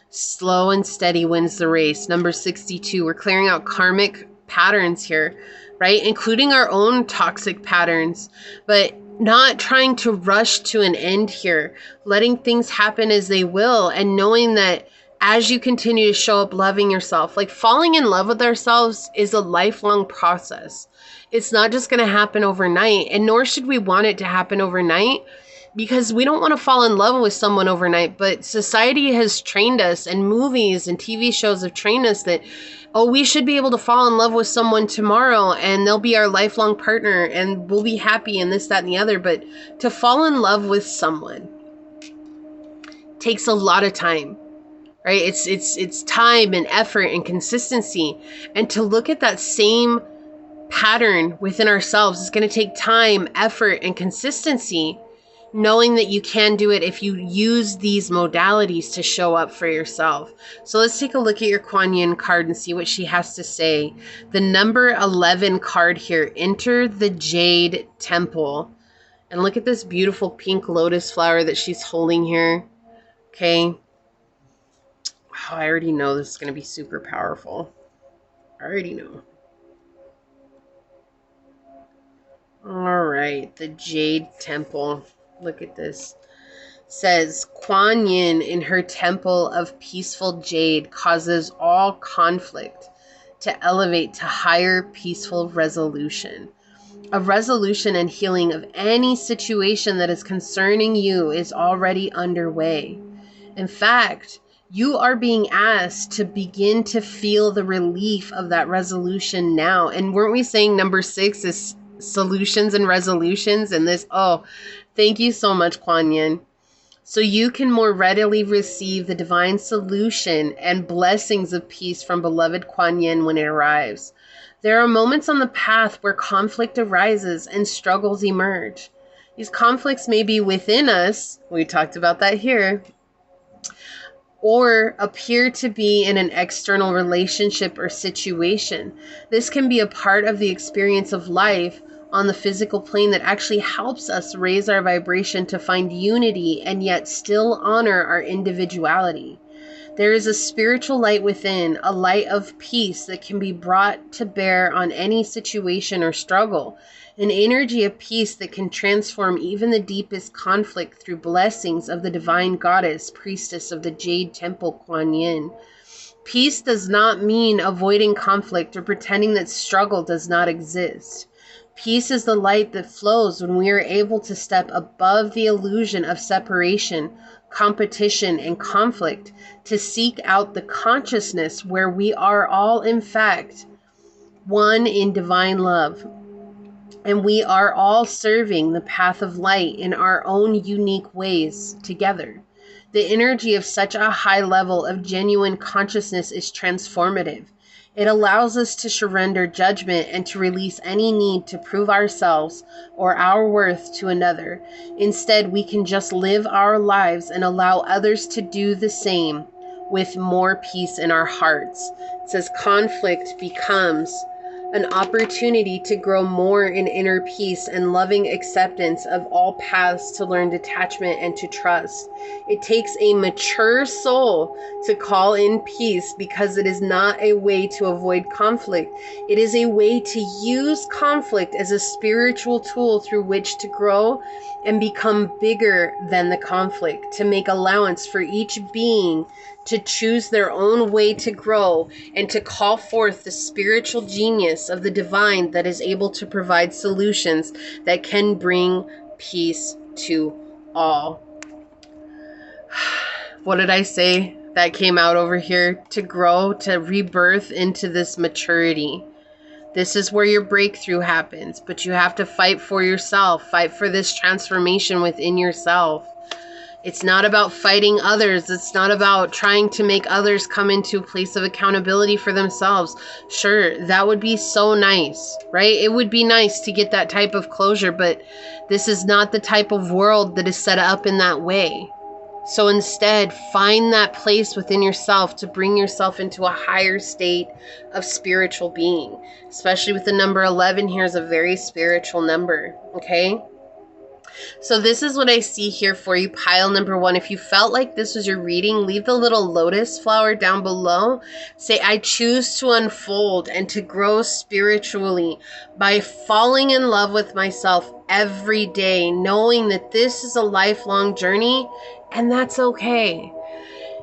Slow and steady wins the race. Number 62, we're clearing out karmic patterns here, right? Including our own toxic patterns, but not trying to rush to an end here, letting things happen as they will, and knowing that as you continue to show up loving yourself, like falling in love with ourselves is a lifelong process. It's not just going to happen overnight, and nor should we want it to happen overnight, because we don't want to fall in love with someone overnight. But society has trained us, and movies and TV shows have trained us that, oh, we should be able to fall in love with someone tomorrow and they'll be our lifelong partner and we'll be happy and this, that, and the other. But to fall in love with someone takes a lot of time, right? It's time and effort and consistency. And to look at that same pattern within ourselves is going to take time, effort, and consistency, knowing that you can do it if you use these modalities to show up for yourself. So let's take a look at your Kuan Yin card and see what she has to say. The number 11 card here, enter the Jade Temple. And look at this beautiful pink lotus flower that she's holding here. Okay. Oh, I already know this is going to be super powerful. I already know. All right, the Jade Temple. Look at this. Says Kuan Yin in her temple of peaceful jade causes all conflict to elevate to higher peaceful resolution. A resolution and healing of any situation that is concerning you is already underway. In fact, you are being asked to begin to feel the relief of that resolution now. And weren't we saying number 6 is solutions and resolutions? And this, oh, thank you so much, Kuan Yin. So you can more readily receive the divine solution and blessings of peace from beloved Kuan Yin when it arrives. There are moments on the path where conflict arises and struggles emerge. These conflicts may be within us, we talked about that here, or appear to be in an external relationship or situation. This can be a part of the experience of life on the physical plane that actually helps us raise our vibration to find unity and yet still honor our individuality. There is a spiritual light within, a light of peace that can be brought to bear on any situation or struggle, an energy of peace that can transform even the deepest conflict through blessings of the divine goddess, priestess of the Jade Temple, Kuan Yin. Peace does not mean avoiding conflict or pretending that struggle does not exist. Peace is the light that flows when we are able to step above the illusion of separation, competition, and conflict to seek out the consciousness where we are all, in fact, one in divine love. And we are all serving the path of light in our own unique ways together. The energy of such a high level of genuine consciousness is transformative. It allows us to surrender judgment and to release any need to prove ourselves or our worth to another. Instead, we can just live our lives and allow others to do the same with more peace in our hearts. It says conflict becomes an opportunity to grow more in inner peace and loving acceptance of all paths to learn detachment and to trust. It takes a mature soul to call in peace because it is not a way to avoid conflict. It is a way to use conflict as a spiritual tool through which to grow and become bigger than the conflict, to make allowance for each being to choose their own way to grow and to call forth the spiritual genius of the divine that is able to provide solutions that can bring peace to all. What did I say that came out over here? To grow, to rebirth into this maturity. This is where your breakthrough happens, but you have to fight for yourself, fight for this transformation within yourself. It's not about fighting others. It's not about trying to make others come into a place of accountability for themselves. Sure, that would be so nice, right? It would be nice to get that type of closure, but this is not the type of world that is set up in that way. So instead, find that place within yourself to bring yourself into a higher state of spiritual being. Especially with the number 11 here is a very spiritual number, okay? So this is what I see here for you, pile number 1. If you felt like this was your reading, leave the little lotus flower down below. Say, I choose to unfold and to grow spiritually by falling in love with myself every day, knowing that this is a lifelong journey, and that's okay.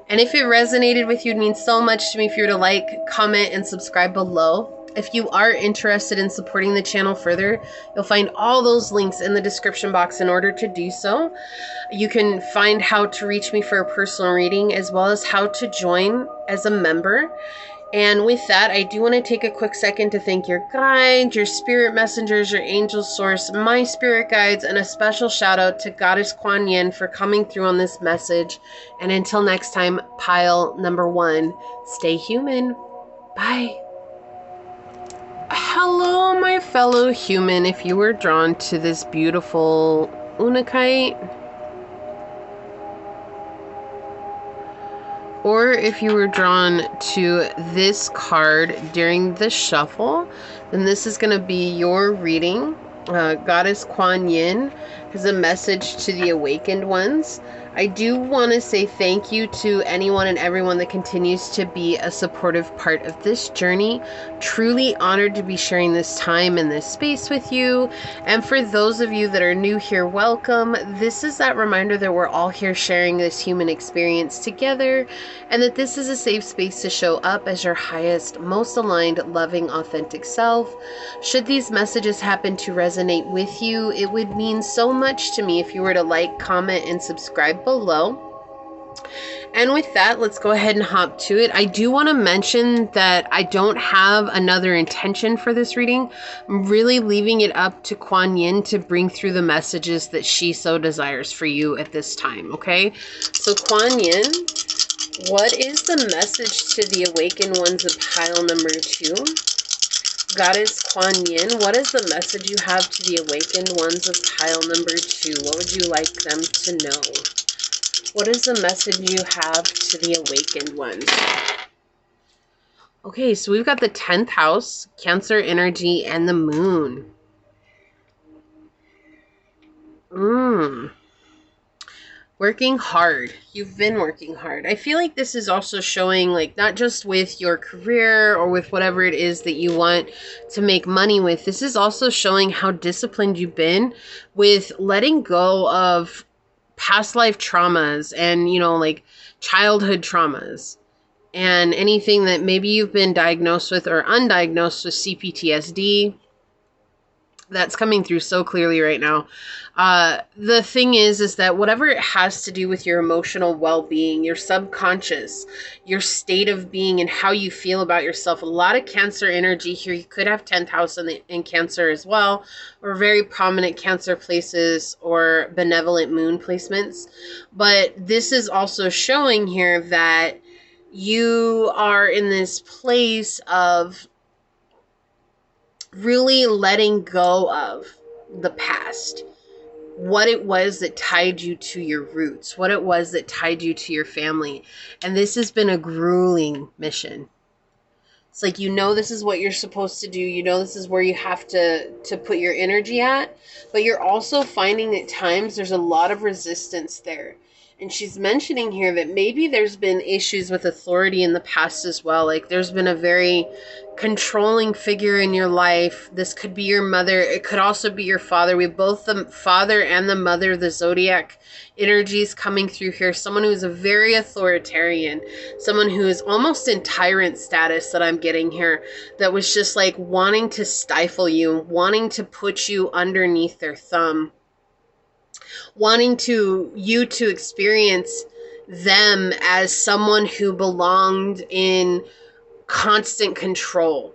And if it resonated with you, it means so much to me if you were to like, comment, and subscribe below. If you are interested in supporting the channel further, you'll find all those links in the description box in order to do so. You can find how to reach me for a personal reading as well as how to join as a member. And with that, I do want to take a quick second to thank your guides, your spirit messengers, your angel source, my spirit guides, and a special shout out to Goddess Kuan Yin for coming through on this message. And until next time, pile number 1, stay human. Bye. Hello, my fellow human. If you were drawn to this beautiful Unakite, or if you were drawn to this card during the shuffle, then this is going to be your reading. Goddess Kuan Yin has a message to the awakened ones. I do want to say thank you to anyone and everyone that continues to be a supportive part of this journey. Truly honored to be sharing this time and this space with you. And for those of you that are new here, welcome. This is that reminder that we're all here sharing this human experience together, and that this is a safe space to show up as your highest, most aligned, loving, authentic self. Should these messages happen to resonate with you, it would mean so much to me if you were to like, comment, and subscribe below. And with that, let's go ahead and hop to it. I do want to mention that I don't have another intention for this reading. I'm really leaving it up to Kuan Yin to bring through the messages that she so desires for you at this time, okay? So Kuan Yin, what is the message to the awakened ones of pile number 2? Goddess Kuan Yin, what is the message you have to the awakened ones of pile number 2? What would you like them to know? What is the message you have to the awakened ones? Okay, so we've got the 10th house, Cancer energy, and the moon. Working hard. You've been working hard. I feel like this is also showing, like, not just with your career or with whatever it is that you want to make money with. This is also showing how disciplined you've been with letting go of past life traumas and, you know, like childhood traumas and anything that maybe you've been diagnosed with or undiagnosed with CPTSD. That's coming through so clearly right now. The thing is that whatever it has to do with your emotional well-being, your subconscious, your state of being, and how you feel about yourself, a lot of Cancer energy here. You could have 10th house in Cancer as well, or very prominent Cancer places or benevolent moon placements. But this is also showing here that you are in this place of really letting go of the past, what it was that tied you to your roots, what it was that tied you to your family. And this has been a grueling mission. It's like, you know, this is what you're supposed to do. You know, this is where you have to put your energy at, but you're also finding at times there's a lot of resistance there. And she's mentioning here that maybe there's been issues with authority in the past as well. Like, there's been a very controlling figure in your life. This could be your mother. It could also be your father. We have both the father and the mother, the zodiac energies coming through here. Someone who is a very authoritarian, someone who is almost in tyrant status that I'm getting here, that was just like wanting to stifle you, wanting to put you underneath their thumb, wanting you to experience them as someone who belonged in constant control,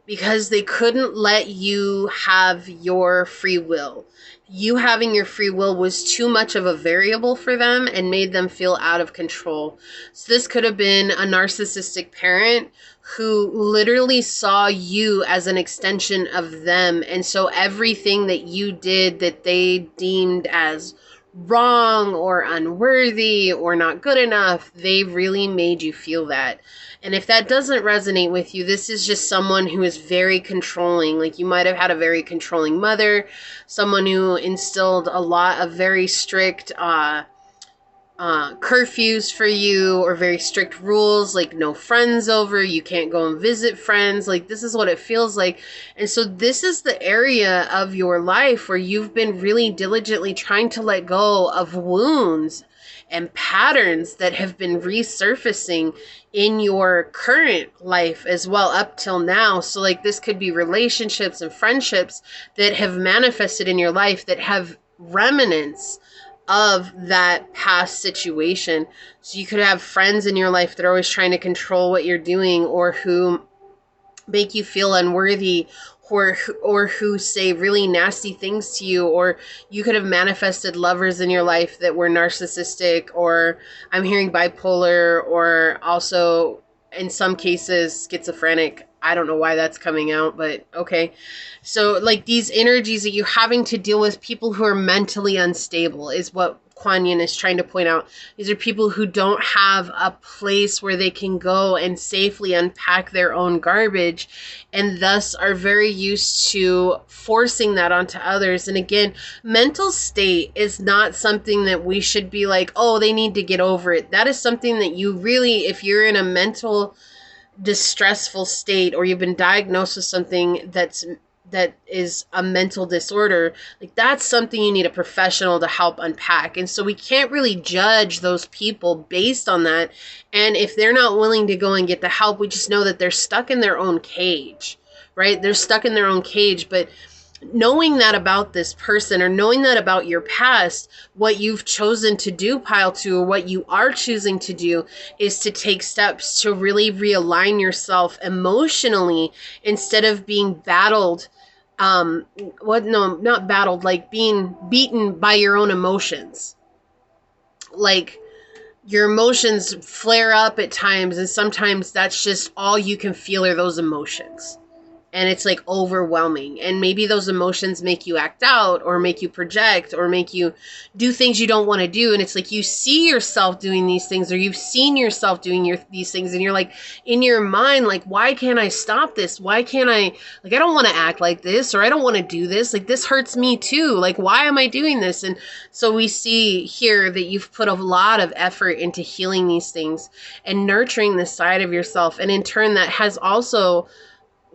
because they couldn't let you have your free will. You having your free will was too much of a variable for them and made them feel out of control. So this could have been a narcissistic parent who literally saw you as an extension of them. And so everything that you did that they deemed as wrong or unworthy or not good enough, they really made you feel that. And if that doesn't resonate with you, this is just someone who is very controlling. Like, you might have had a very controlling mother, someone who instilled a lot of very strict curfews for you, or very strict rules, like no friends over, you can't go and visit friends. Like, this is what it feels like. And so this is the area of your life where you've been really diligently trying to let go of wounds and patterns that have been resurfacing in your current life as well up till now. So like, this could be relationships and friendships that have manifested in your life that have remnants of that past situation. So you could have friends in your life that are always trying to control what you're doing, or who make you feel unworthy, or who say really nasty things to you. Or you could have manifested lovers in your life that were narcissistic, or I'm hearing bipolar, or also in some cases schizophrenic. I don't know why that's coming out, but okay. So like, these energies that you're having to deal with, people who are mentally unstable, is what Kuan Yin is trying to point out. These are people who don't have a place where they can go and safely unpack their own garbage, and thus are very used to forcing that onto others. And again, mental state is not something that we should be like, oh, they need to get over it. That is something that you really, if you're in a mental distressful state, or you've been diagnosed with something that is a mental disorder, like that's something you need a professional to help unpack. And so we can't really judge those people based on that. And if they're not willing to go and get the help, we just know that they're stuck in their own cage, right? They're stuck in their own cage. But knowing that about this person, or knowing that about your past, what you've chosen to do, pile 2, or what you are choosing to do, is to take steps to really realign yourself emotionally instead of being battled. Not battled, like being beaten by your own emotions. Like your emotions flare up at times, and sometimes that's just all you can feel are those emotions. And it's like overwhelming. And maybe those emotions make you act out, or make you project, or make you do things you don't want to do. And it's like you see yourself doing these things, or you've seen yourself doing these things. And you're like, in your mind, like, why can't I stop this? Why can't I don't want to act like this, or I don't want to do this. Like, this hurts me too. Like, why am I doing this? And so we see here that you've put a lot of effort into healing these things and nurturing this side of yourself. And in turn, that has also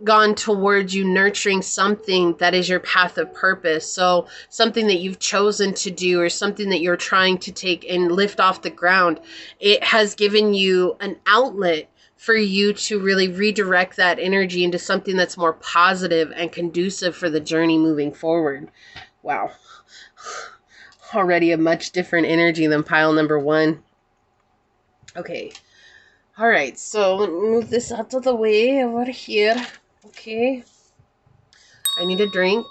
gone towards you nurturing something that is your path of purpose. So something that you've chosen to do, or something that you're trying to take and lift off the ground. It has given you an outlet for you to really redirect that energy into something that's more positive and conducive for the journey moving forward. Wow. Already a much different energy than pile number 1. Okay. All right. So let me move this out of the way over here. Okay, I need a drink.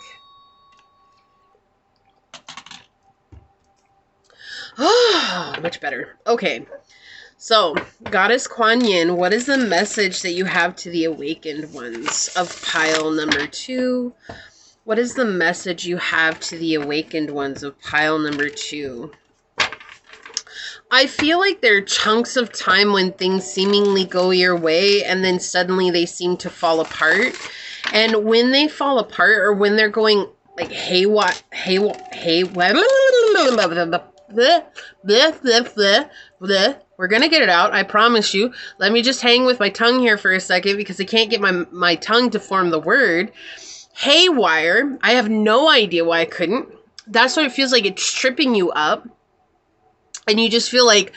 Oh, much better. Okay, so Goddess Kuan Yin, what is the message that you have to the awakened ones of pile number 2? What is the message you have to the awakened ones of pile number 2? I feel like there are chunks of time when things seemingly go your way, and then suddenly they seem to fall apart. And when they fall apart, or when they're going like we're gonna get it out, I promise you. Let me just hang with my tongue here for a second, because I can't get my tongue to form the word. Haywire. I have no idea why I couldn't. That's what it feels like. It's tripping you up. And you just feel like,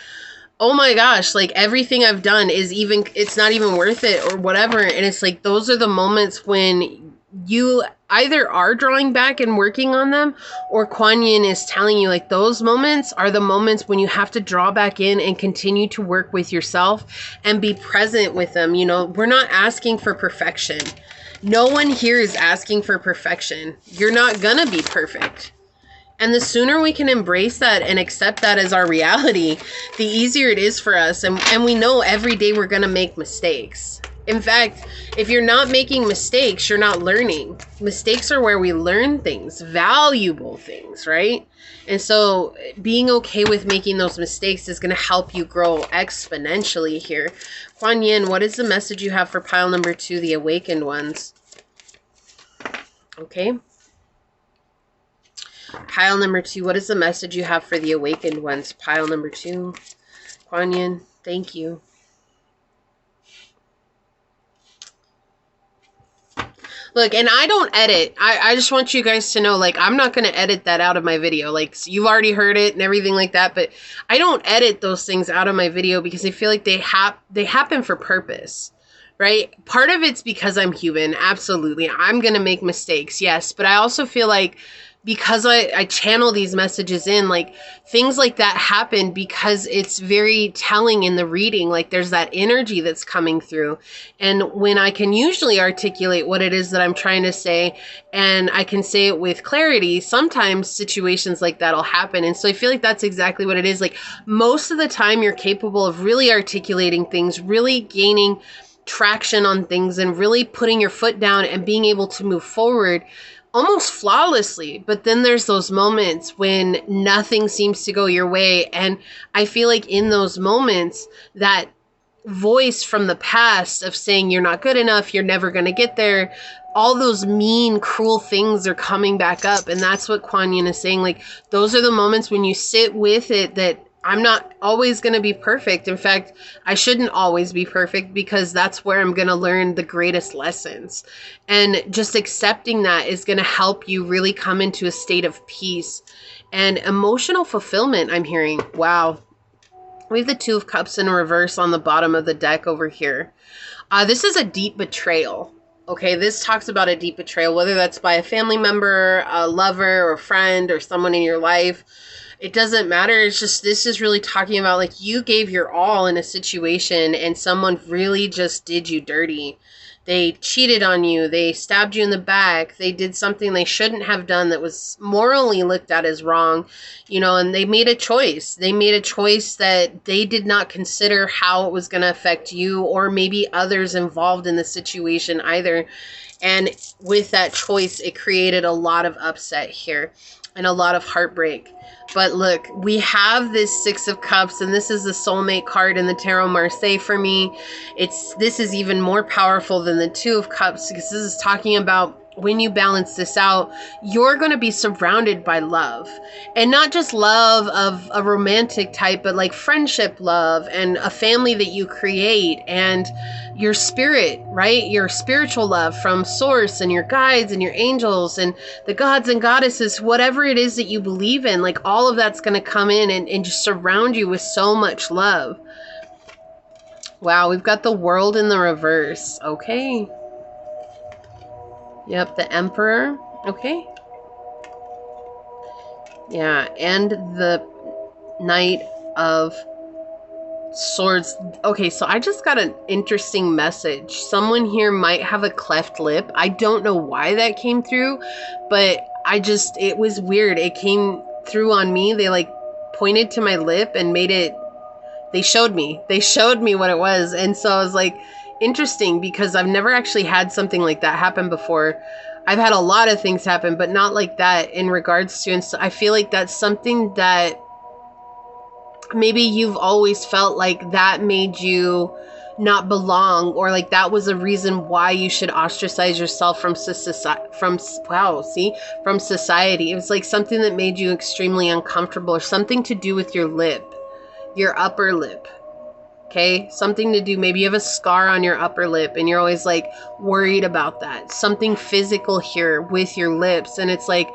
oh my gosh, like everything I've done it's not even worth it, or whatever. And it's like, those are the moments when you either are drawing back and working on them, or Kuan Yin is telling you, like, those moments are the moments when you have to draw back in and continue to work with yourself and be present with them. You know, we're not asking for perfection. No one here is asking for perfection. You're not gonna be perfect. And the sooner we can embrace that and accept that as our reality, the easier it is for us. And we know every day we're going to make mistakes. In fact, if you're not making mistakes, you're not learning. Mistakes are where we learn things, valuable things, right? And so being okay with making those mistakes is going to help you grow exponentially here. Kuan Yin, what is the message you have for pile number 2, the awakened ones? Okay. Pile number 2, what is the message you have for the awakened ones? Pile number 2. Kuan Yin, thank you. Look, and I don't edit. I just want you guys to know, like, I'm not going to edit that out of my video. Like, so you've already heard it and everything like that, but I don't edit those things out of my video because I feel like they happen for purpose. Right? Part of it's because I'm human. Absolutely. I'm going to make mistakes. Yes. But I also feel like because I channel these messages in, like, things like that happen because it's very telling in the reading. Like, there's that energy that's coming through. And when I can usually articulate what it is that I'm trying to say, and I can say it with clarity, sometimes situations like that'll happen. And so I feel like that's exactly what it is. Like, most of the time you're capable of really articulating things, really gaining traction on things, and really putting your foot down and being able to move forward almost flawlessly. But then there's those moments when nothing seems to go your way. And I feel like in those moments, that voice from the past of saying you're not good enough, you're never going to get there, all those mean, cruel things are coming back up. And that's what Kuan Yin is saying. Like, those are the moments when you sit with it, that I'm not always going to be perfect. In fact, I shouldn't always be perfect, because that's where I'm going to learn the greatest lessons. And just accepting that is going to help you really come into a state of peace and emotional fulfillment, I'm hearing. Wow. We have the Two of Cups in reverse on the bottom of the deck over here. This is a deep betrayal. Okay, this talks about a deep betrayal, whether that's by a family member, a lover, or a friend, or someone in your life. It doesn't matter. It's just, this is really talking about, like, you gave your all in a situation and someone really just did you dirty. They cheated on you. They stabbed you in the back. They did something they shouldn't have done that was morally looked at as wrong, you know, and they made a choice. They made a choice that they did not consider how it was going to affect you or maybe others involved in the situation either. And with that choice, it created a lot of upset here and a lot of heartbreak. But look, we have this Six of Cups, and this is the soulmate card in the Tarot Marseille for me. This is even more powerful than the Two of Cups, because this is talking about when you balance this out, you're going to be surrounded by love. And not just love of a romantic type, but like friendship love and a family that you create and your spirit, right? Your spiritual love from source and your guides and your angels and the gods and goddesses, whatever it is that you believe in, like all of that's going to come in and just surround you with so much love. Wow, we've got the World in the reverse. Okay. Yep, the Emperor. Okay. Yeah, and the Knight of Swords. Okay, so I just got an interesting message. Someone here might have a cleft lip. I don't know why that came through, but it was weird. It came through on me. They like pointed to my lip and made it, they showed me what it was. And so I was like, interesting, because I've never actually had something like that happen before. I've had a lot of things happen, but not like that in regards to, and so I feel like that's something that maybe you've always felt like that made you not belong, or like that was a reason why you should ostracize yourself from society. It was like something that made you extremely uncomfortable, or something to do with your lip, your upper lip. Okay, something to do, maybe you have a scar on your upper lip and you're always like worried about that. Something physical here with your lips, and it's like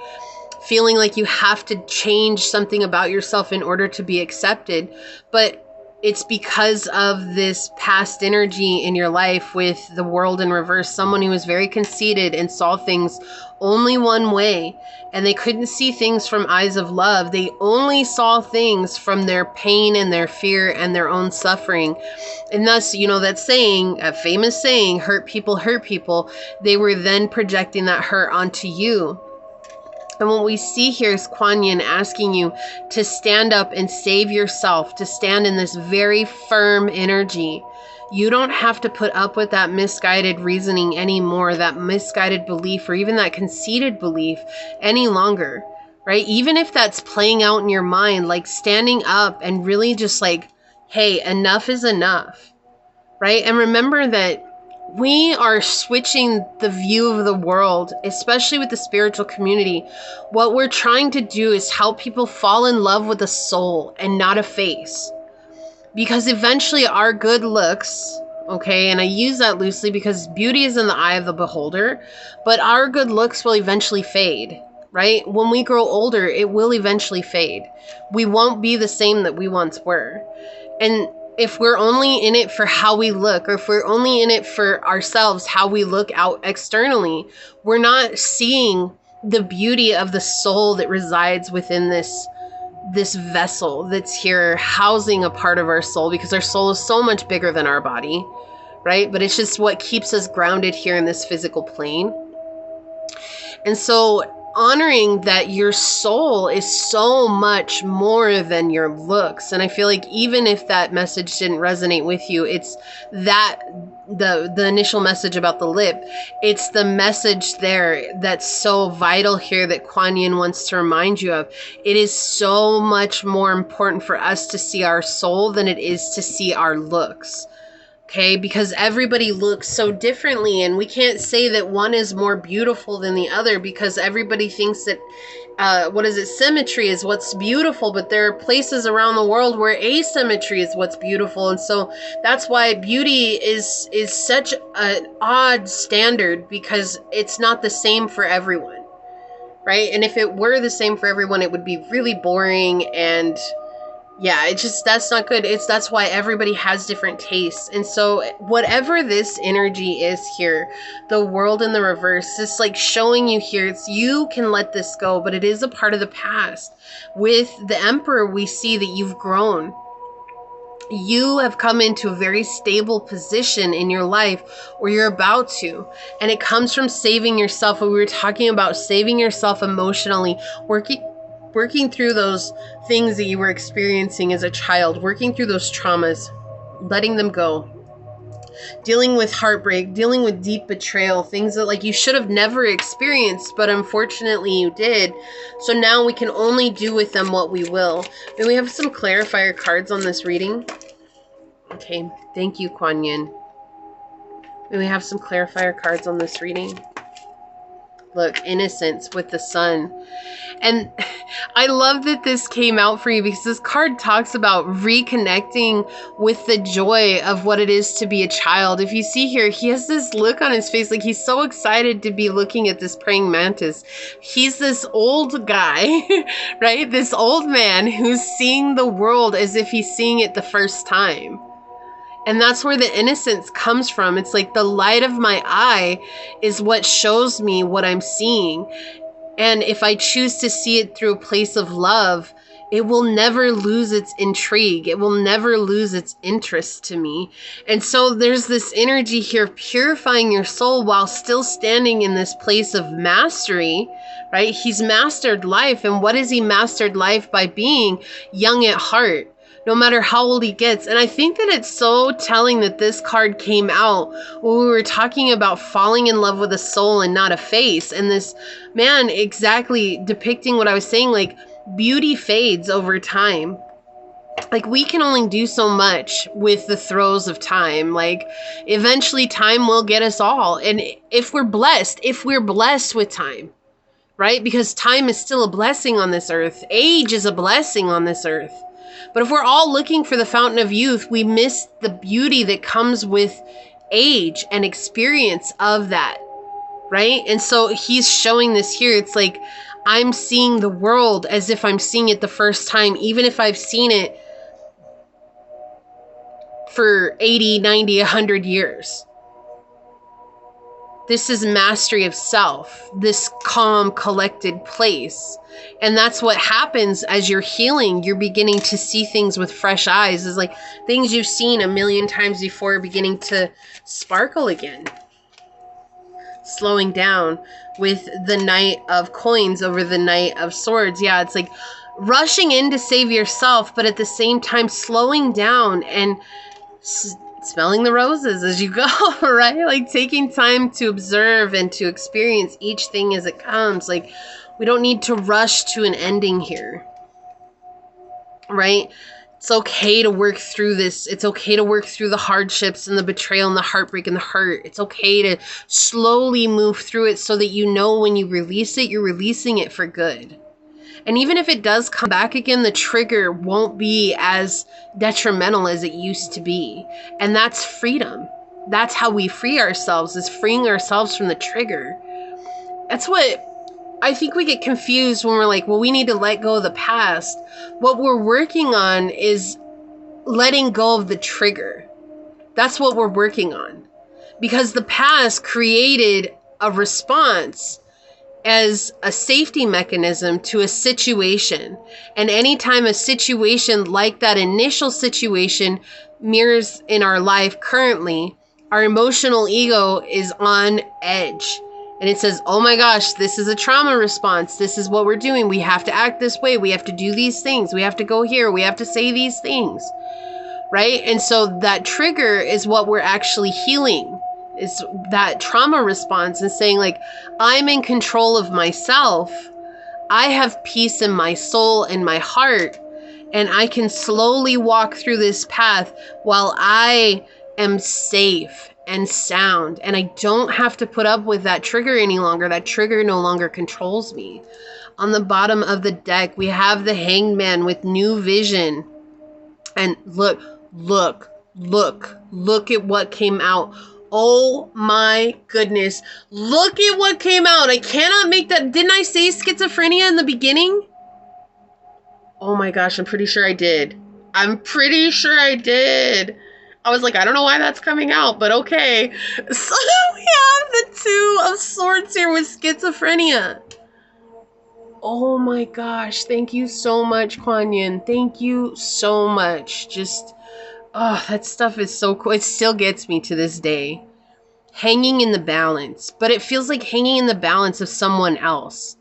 feeling like you have to change something about yourself in order to be accepted. But it's because of this past energy in your life with the World in reverse, someone who was very conceited and saw things only one way, and they couldn't see things from eyes of love. They only saw things from their pain and their fear and their own suffering. And thus, you know, that saying, a famous saying, hurt people, they were then projecting that hurt onto you. And what we see here is Kuan Yin asking you to stand up and save yourself, to stand in this very firm energy. You don't have to put up with that misguided reasoning anymore, that misguided belief, or even that conceited belief any longer, right? Even if that's playing out in your mind, like standing up and really just like, hey, enough is enough, right? And remember that we are switching the view of the world, especially with the spiritual community. What we're trying to do is help people fall in love with a soul and not a face. Because eventually our good looks, okay, and I use that loosely because beauty is in the eye of the beholder, but our good looks will eventually fade, right? When we grow older, it will eventually fade. We won't be the same that we once were. And if we're only in it for how we look, or if we're only in it for ourselves, how we look out externally, we're not seeing the beauty of the soul that resides within this vessel that's here housing a part of our soul, because our soul is so much bigger than our body, right? But it's just what keeps us grounded here in this physical plane. And so honoring that your soul is so much more than your looks. And I feel like even if that message didn't resonate with you, it's that the initial message about the lip, it's the message there that's so vital here that Kuan Yin wants to remind you of. It is so much more important for us to see our soul than it is to see our looks. Okay, because everybody looks so differently, and we can't say that one is more beautiful than the other, because everybody thinks that symmetry is what's beautiful, but there are places around the world where asymmetry is what's beautiful. And so that's why beauty is such an odd standard, because it's not the same for everyone, right? And if it were the same for everyone, it would be really boring, and yeah, that's not good. That's why everybody has different tastes. And so whatever this energy is here, the world in the reverse, it's like showing you here, you can let this go, but it is a part of the past. With the Emperor, we see that you've grown. You have come into a very stable position in your life, or you're about to. And it comes from saving yourself. What we were talking about, saving yourself emotionally, working through those things that you were experiencing as a child, working through those traumas, letting them go, dealing with heartbreak, dealing with deep betrayal, things that like you should have never experienced, but unfortunately you did. So now we can only do with them what we will. And we have some clarifier cards on this reading. Okay, thank you, Kuan Yin. And we have some clarifier cards on this reading. Look, innocence with the sun. And I love that this came out for you, because this card talks about reconnecting with the joy of what it is to be a child. If you see here, he has this look on his face, like he's so excited to be looking at this praying mantis. He's this old guy, right? This old man who's seeing the world as if he's seeing it the first time. And that's where the innocence comes from. It's like the light of my eye is what shows me what I'm seeing. And if I choose to see it through a place of love, it will never lose its intrigue. It will never lose its interest to me. And so there's this energy here purifying your soul while still standing in this place of mastery, right? He's mastered life. And what has he mastered life? By being young at heart, no matter how old he gets. And I think that it's so telling that this card came out when we were talking about falling in love with a soul and not a face. And this man exactly depicting what I was saying, like beauty fades over time. Like we can only do so much with the throes of time. Like eventually time will get us all. And if we're blessed with time, right? Because time is still a blessing on this earth. Age is a blessing on this earth. But if we're all looking for the fountain of youth, we miss the beauty that comes with age and experience of that, right? And so he's showing this here. It's like, I'm seeing the world as if I'm seeing it the first time, even if I've seen it for 80, 90, 100 years. This is mastery of self, this calm, collected place. And that's what happens as you're healing. You're beginning to see things with fresh eyes. It's like things you've seen a million times before are beginning to sparkle again. Slowing down with the Knight of Coins over the Knight of Swords. Yeah, it's like rushing in to save yourself, but at the same time slowing down and smelling the roses as you go, right? Like taking time to observe and to experience each thing as it comes. Like we don't need to rush to an ending here, right? It's okay to work through this. It's okay to work through the hardships and the betrayal and the heartbreak and the hurt. It's okay to slowly move through it so that you know when you release it, you're releasing it for good. And even if it does come back again, the trigger won't be as detrimental as it used to be. And that's freedom. That's how we free ourselves, is freeing ourselves from the trigger. That's what I think we get confused when we're like, well, we need to let go of the past. What we're working on is letting go of the trigger. That's what we're working on. Because the past created a response as a safety mechanism to a situation. And anytime a situation like that initial situation mirrors in our life currently, our emotional ego is on edge. And it says, oh my gosh, this is a trauma response. This is what we're doing. We have to act this way. We have to do these things. We have to go here. We have to say these things. Right? And so that trigger is what we're actually healing. Is that trauma response and saying like, I'm in control of myself. I have peace in my soul and my heart. And I can slowly walk through this path while I am safe and sound, and I don't have to put up with that trigger any longer. That trigger no longer controls me. On the bottom of the deck, we have the Hanged Man with new vision. And look at what came out. Oh my goodness. Look at what came out. I cannot make that. Didn't I say schizophrenia in the beginning? Oh my gosh, I'm pretty sure I did. I'm pretty sure I did. I was like, I don't know why that's coming out, but okay. So we have the Two of Swords here with schizophrenia. Oh my gosh. Thank you so much, Kuan Yin. Thank you so much. Just, oh, that stuff is so cool. It still gets me to this day. Hanging in the balance. But it feels like hanging in the balance of someone else.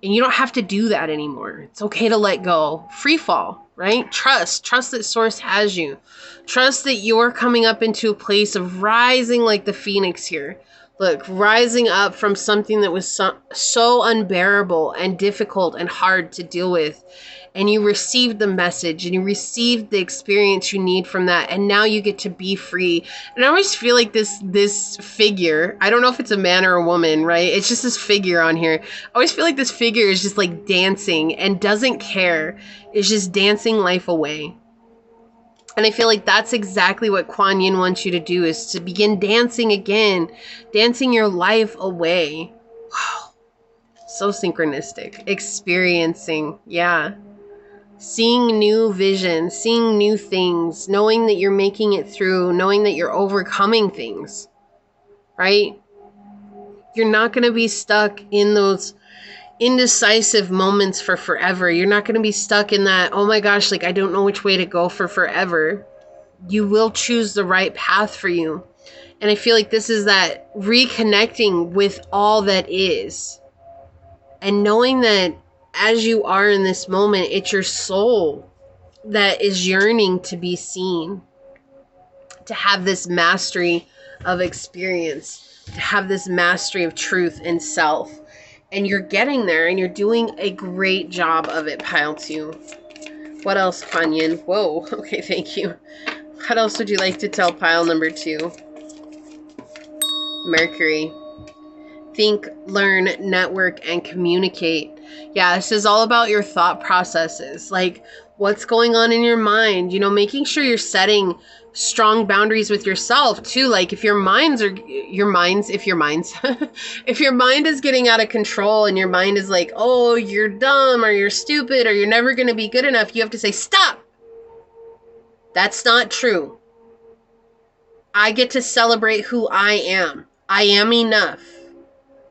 And you don't have to do that anymore. It's okay to let go. Free fall, right? Trust that source has you. Trust that you're coming up into a place of rising like the phoenix here. Look, rising up from something that was so unbearable and difficult and hard to deal with. And you received the message and you received the experience you need from that. And now you get to be free. And I always feel like this figure, I don't know if it's a man or a woman, right? It's just this figure on here. I always feel like this figure is just like dancing and doesn't care. It's just dancing life away. And I feel like that's exactly what Kuan Yin wants you to do, is to begin dancing again. Dancing your life away. Wow. So synchronistic. Experiencing. Yeah. Seeing new vision, seeing new things, knowing that you're making it through, knowing that you're overcoming things, right? You're not going to be stuck in those indecisive moments for forever. You're not going to be stuck in that, oh my gosh, like I don't know which way to go for forever. You will choose the right path for you. And I feel like this is that reconnecting with all that is. And knowing that as you are in this moment, it's your soul that is yearning to be seen, to have this mastery of experience, to have this mastery of truth and self. And you're getting there, and you're doing a great job of it, pile 2. What else, Kuan Yin? Whoa, okay, thank you. What else would you like to tell pile number 2? Mercury. Think, learn, network, and communicate. Yeah, this is all about your thought processes. Like, what's going on in your mind? You know, making sure you're setting strong boundaries with yourself too. Like if your mind is getting out of control and your mind is like, oh, you're dumb or you're stupid or you're never going to be good enough, you have to say, stop. That's not true. I get to celebrate who I am. I am enough.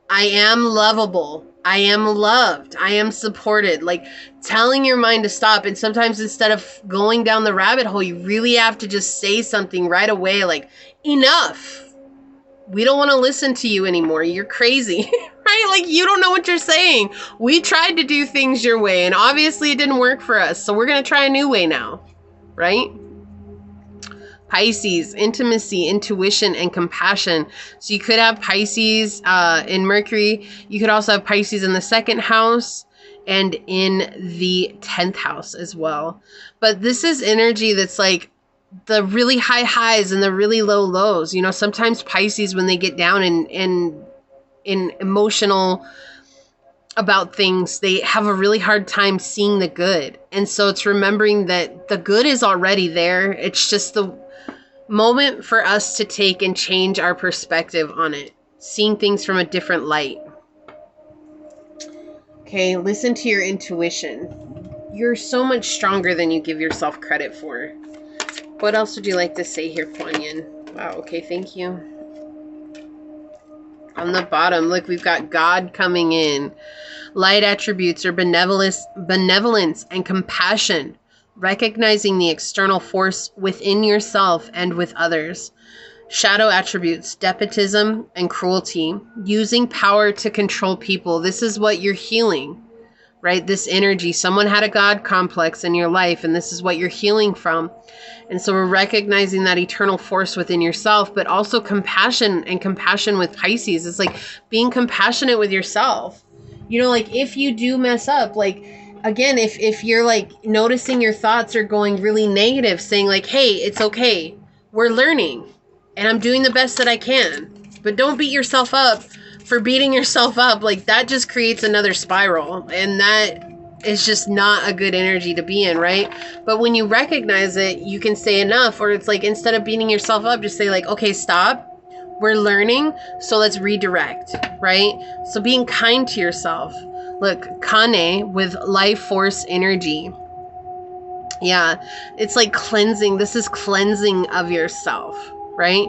I am lovable. I am loved. I am supported. Like telling your mind to stop. And sometimes instead of going down the rabbit hole, you really have to just say something right away. Like, enough. We don't want to listen to you anymore. You're crazy. Right? Like you don't know what you're saying. We tried to do things your way and obviously it didn't work for us. So we're going to try a new way now. Right? Pisces, intimacy, intuition, and compassion. So you could have Pisces in Mercury. You could also have Pisces in the 2nd house and in the 10th house as well. But this is energy that's like the really high highs and the really low lows. You know, sometimes Pisces, when they get down in emotional about things, they have a really hard time seeing the good. And so it's remembering that the good is already there. It's just the moment for us to take and change our perspective on it, seeing things from a different light. Okay, listen to your intuition. You're so much stronger than you give yourself credit for. What else would you like to say here, Kuan Yin? Wow, okay, thank you. On the bottom, look, we've got God coming in. Light attributes are benevolence and compassion. Recognizing the external force within yourself and with others. Shadow attributes, despotism and cruelty, using power to control people. This is what you're healing, right? This energy. Someone had a God complex in your life, and this is what you're healing from. And so we're recognizing that eternal force within yourself, but also compassion, and compassion with Pisces. It's like being compassionate with yourself. You know, like if you do mess up, like, again, if you're like noticing your thoughts are going really negative, saying like, hey, it's okay. We're learning and I'm doing the best that I can. But don't beat yourself up for beating yourself up. Like that just creates another spiral, and that is just not a good energy to be in, right? But when you recognize it, you can say enough, or it's like instead of beating yourself up, just say like, okay, stop. We're learning, so let's redirect, right? So being kind to yourself. Look, Kane with life force energy. Yeah, it's like cleansing. This is cleansing of yourself, right?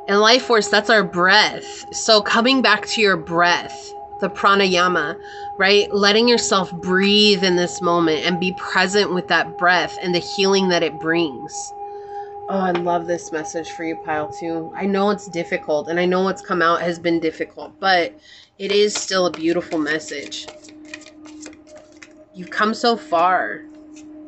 And life force, that's our breath. So coming back to your breath, the pranayama, right? Letting yourself breathe in this moment and be present with that breath and the healing that it brings. Oh, I love this message for you, Pile 2. I know it's difficult, and I know what's come out has been difficult, but it is still a beautiful message. You've come so far,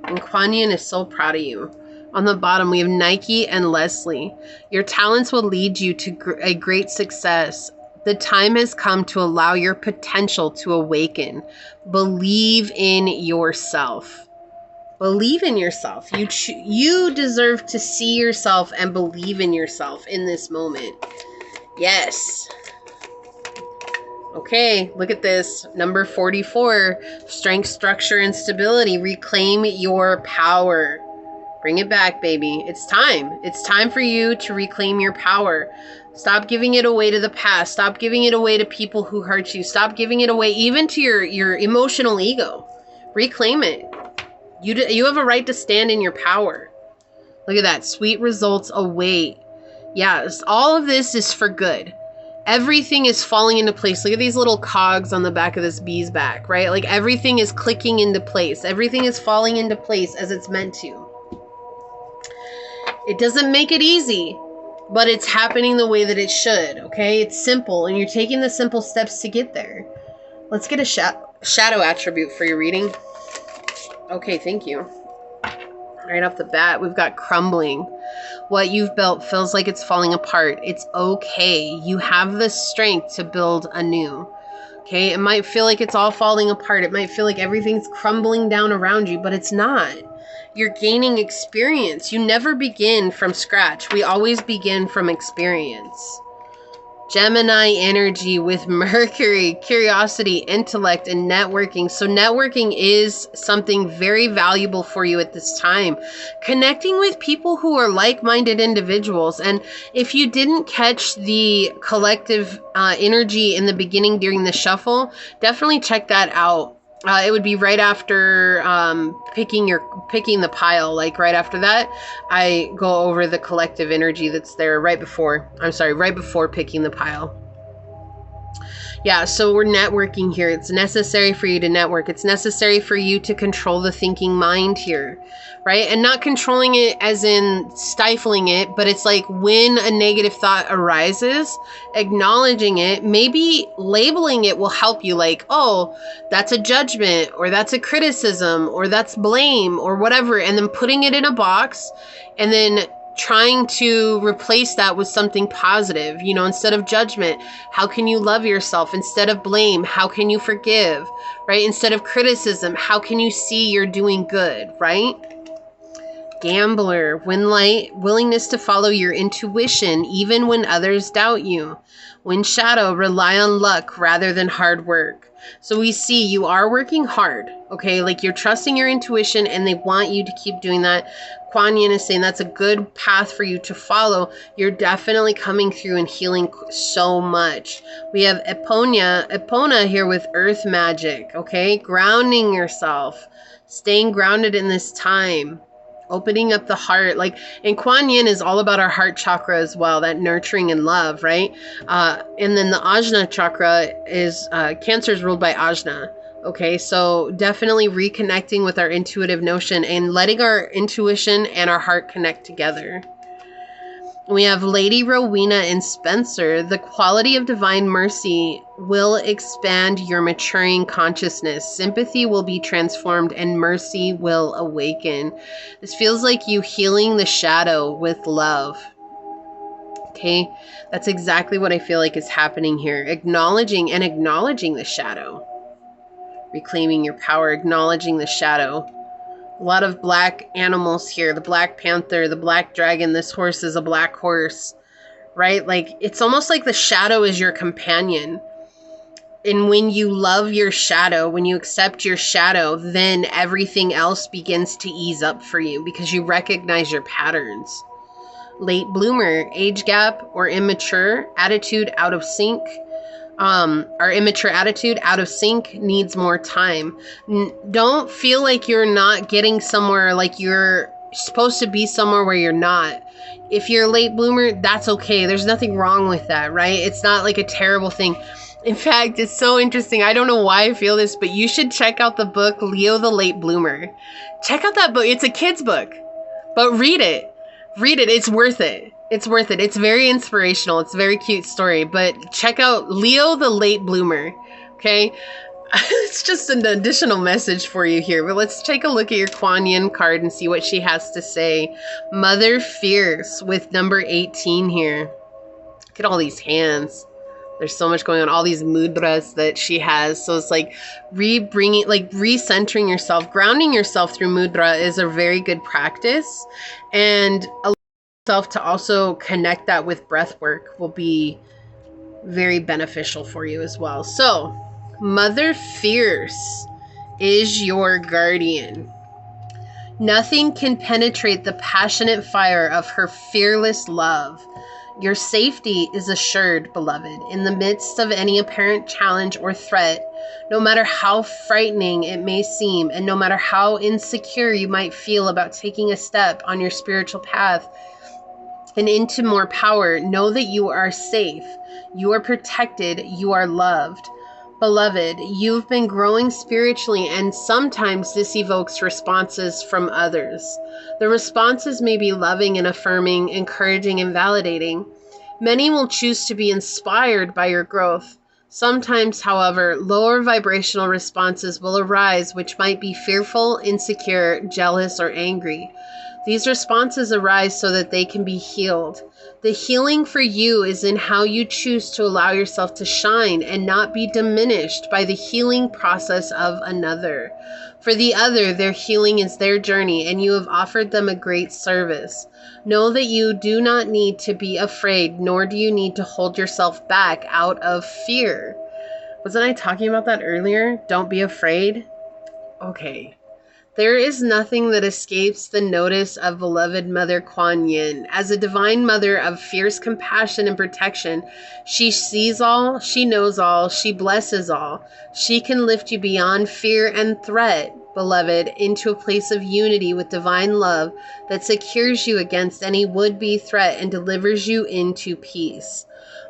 and Kuan Yin is so proud of you. On the bottom, we have Nike and Leslie. Your talents will lead you to a great success. The time has come to allow your potential to awaken. Believe in yourself. Believe in yourself. You deserve to see yourself and believe in yourself in this moment. Yes. Okay, look at this. Number 44, strength, structure, and stability. Reclaim your power. Bring it back, baby. It's time. It's time for you to reclaim your power. Stop giving it away to the past. Stop giving it away to people who hurt you. Stop giving it away even to your emotional ego. Reclaim it. You have a right to stand in your power. Look at that. Sweet results await. Yes, all of this is for good. Everything is falling into place. Look at these little cogs on the back of this bee's back, right? Like everything is clicking into place. Everything is falling into place as it's meant to. It doesn't make it easy, but it's happening the way that it should, okay? It's simple, and you're taking the simple steps to get there. Let's get a shadow attribute for your reading. Okay, thank you. Right off the bat, we've got crumbling. What you've built feels like it's falling apart. It's okay. You have the strength to build anew. Okay, it might feel like it's all falling apart. It might feel like everything's crumbling down around you, but it's not. You're gaining experience. You never begin from scratch. We always begin from experience. Gemini energy with Mercury, curiosity, intellect, and networking. So networking is something very valuable for you at this time. Connecting with people who are like-minded individuals. And if you didn't catch the collective energy in the beginning during the shuffle, definitely check that out. It would be right after picking the pile. Like right after that, I go over the collective energy that's there right before picking the pile. Yeah, so we're networking here. It's necessary for you to network. It's necessary for you to control the thinking mind here, right? And not controlling it as in stifling it, but it's like when a negative thought arises, acknowledging it, maybe labeling it will help you, like, oh, that's a judgment, or that's a criticism, or that's blame, or whatever, and then putting it in a box, and then trying to replace that with something positive. You know, instead of judgment, how can you love yourself? Instead of blame, how can you forgive, right? Instead of criticism, how can you see you're doing good, right? Gambler, win light, willingness to follow your intuition even when others doubt you. Win shadow, rely on luck rather than hard work. So we see you are working hard, okay? Like you're trusting your intuition and they want you to keep doing that. Kuan Yin is saying that's a good path for you to follow. You're definitely coming through and healing so much. We have Epona here with earth magic, okay? Grounding yourself, staying grounded in this time. Opening up the heart, like, and Kuan Yin is all about our heart chakra as well, that nurturing and love, right? And then the Ajna chakra is, Cancer is ruled by Ajna. Okay, so definitely reconnecting with our intuitive notion and letting our intuition and our heart connect together. We have Lady Rowena and Spencer. The quality of divine mercy will expand your maturing consciousness. Sympathy will be transformed and mercy will awaken. This feels like you healing the shadow with love. Okay, that's exactly what I feel like is happening here. Acknowledging the shadow. Reclaiming your power, acknowledging the shadow. A lot of black animals here. The black panther, the black dragon. This horse is a black horse. Right? Like, it's almost like the shadow is your companion. And when you love your shadow, when you accept your shadow, then everything else begins to ease up for you because you recognize your patterns. Late bloomer, age gap or immature, attitude out of sync. Our immature attitude out of sync needs more time. Don't feel like you're not getting somewhere, like you're supposed to be somewhere where you're not. If you're a late bloomer, that's okay. There's nothing wrong with that, right? It's not like a terrible thing. In fact, it's so interesting. I don't know why I feel this, but you should check out the book, Leo the Late Bloomer. Check out that book. It's a kid's book, but read it. Read it. It's worth it. It's worth it. It's very inspirational. It's a very cute story, but check out Leo the Late Bloomer. Okay. It's just an additional message for you here, but let's take a look at your Kuan Yin card and see what she has to say. Mother Fierce with number 18 here. Look at all these hands. There's so much going on, all these mudras that she has. So it's like recentering yourself, grounding yourself through mudra is a very good practice. And allow yourself to also connect that with breath work will be very beneficial for you as well. So Mother Fierce is your guardian. Nothing can penetrate the passionate fire of her fearless love. Your safety is assured, beloved, in the midst of any apparent challenge or threat, no matter how frightening it may seem, and no matter how insecure you might feel about taking a step on your spiritual path and into more power. Know that you are safe, you are protected, you are loved. Beloved, you've been growing spiritually, and sometimes this evokes responses from others. The responses may be loving and affirming, encouraging and validating. Many will choose to be inspired by your growth. Sometimes, however, lower vibrational responses will arise which might be fearful, insecure, jealous, or angry. These responses arise so that they can be healed. The healing for you is in how you choose to allow yourself to shine and not be diminished by the healing process of another. For the other, their healing is their journey, and you have offered them a great service. Know that you do not need to be afraid, nor do you need to hold yourself back out of fear. Wasn't I talking about that earlier? Don't be afraid. Okay. There is nothing that escapes the notice of beloved Mother Kuan Yin. As a divine mother of fierce compassion and protection, she sees all, she knows all, she blesses all. She can lift you beyond fear and threat, beloved, into a place of unity with divine love that secures you against any would-be threat and delivers you into peace.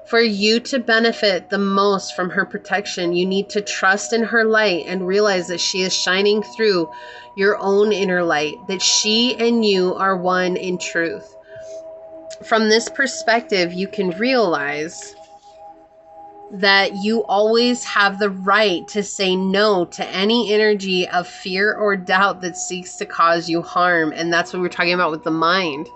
For you to benefit the most from her protection, you need to trust in her light and realize that she is shining through your own inner light, that she and you are one in truth. From this perspective, you can realize that you always have the right to say no to any energy of fear or doubt that seeks to cause you harm. And that's what we're talking about with the mind,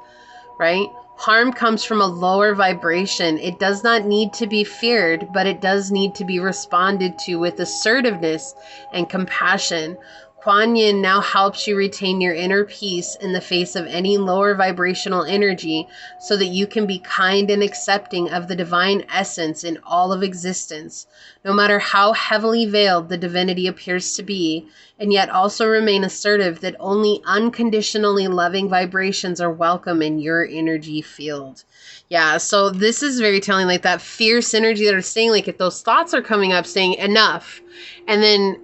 right? Harm comes from a lower vibration. It does not need to be feared, but it does need to be responded to with assertiveness and compassion. Kuan Yin now helps you retain your inner peace in the face of any lower vibrational energy so that you can be kind and accepting of the divine essence in all of existence, no matter how heavily veiled the divinity appears to be, and yet also remain assertive that only unconditionally loving vibrations are welcome in your energy field. Yeah, so this is very telling, like that fierce energy that are saying, like if those thoughts are coming up saying enough, and then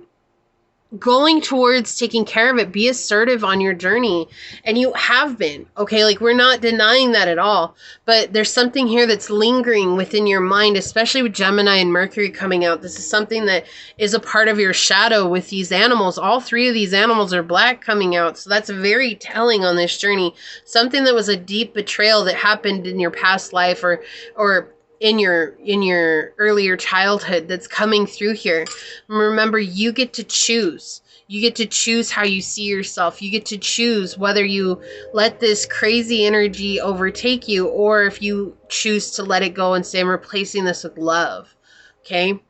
going towards taking care of it. Be assertive on your journey. And you have been, okay? Like, we're not denying that at all. But there's something here that's lingering within your mind, especially with Gemini and Mercury coming out. This is something that is a part of your shadow with these animals. All three of these animals are black coming out. So that's very telling on this journey. Something that was a deep betrayal that happened in your past life or in your earlier childhood that's coming through here. Remember, you get to choose. You get to choose how you see yourself. You get to choose whether you let this crazy energy overtake you or if you choose to let it go and say, I'm replacing this with love. Okay?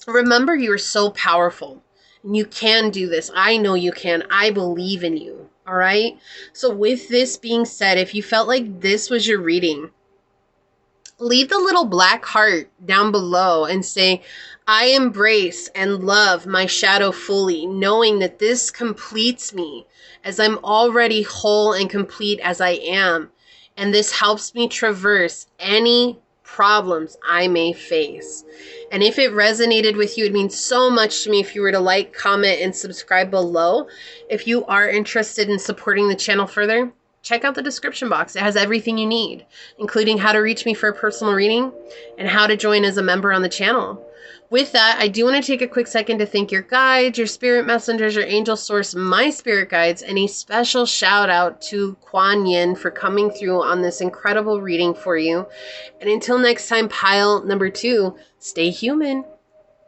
Remember, you are so powerful. And you can do this. I know you can. I believe in you. All right? So with this being said, if you felt like this was your reading, leave the little black heart down below and say, I embrace and love my shadow fully, knowing that this completes me as I'm already whole and complete as I am. And this helps me traverse any problems I may face. And if it resonated with you, it means so much to me if you were to like, comment, and subscribe below. If you are interested in supporting the channel further, check out the description box. It has everything you need, including how to reach me for a personal reading and how to join as a member on the channel. With that, I do want to take a quick second to thank your guides, your spirit messengers, your angel source, my spirit guides, and a special shout out to Kuan Yin for coming through on this incredible reading for you. And until next time, pile number 2, stay human.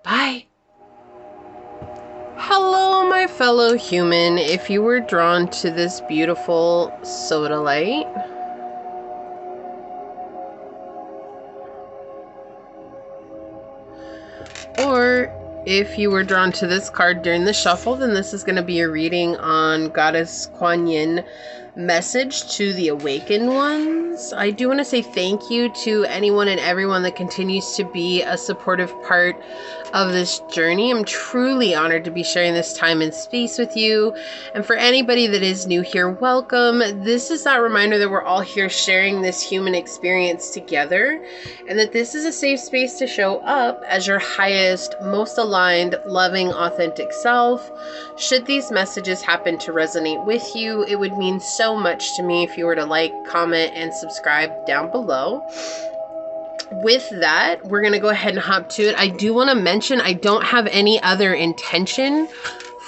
Bye. Hello, my fellow human. If you were drawn to this beautiful soda light, or if you were drawn to this card during the shuffle, then this is going to be a reading on Goddess Kuan Yin message to the awakened ones. I do want to say thank you to anyone and everyone that continues to be a supportive part of this journey. I'm truly honored to be sharing this time and space with you. And for anybody that is new here, welcome. This is that reminder that we're all here sharing this human experience together, and that this is a safe space to show up as your highest, most aligned, loving, authentic self. Should these messages happen to resonate with you, it would mean so much to me if you were to like, comment, and subscribe down below. With that, we're going to go ahead and hop to it. I do want to mention I don't have any other intention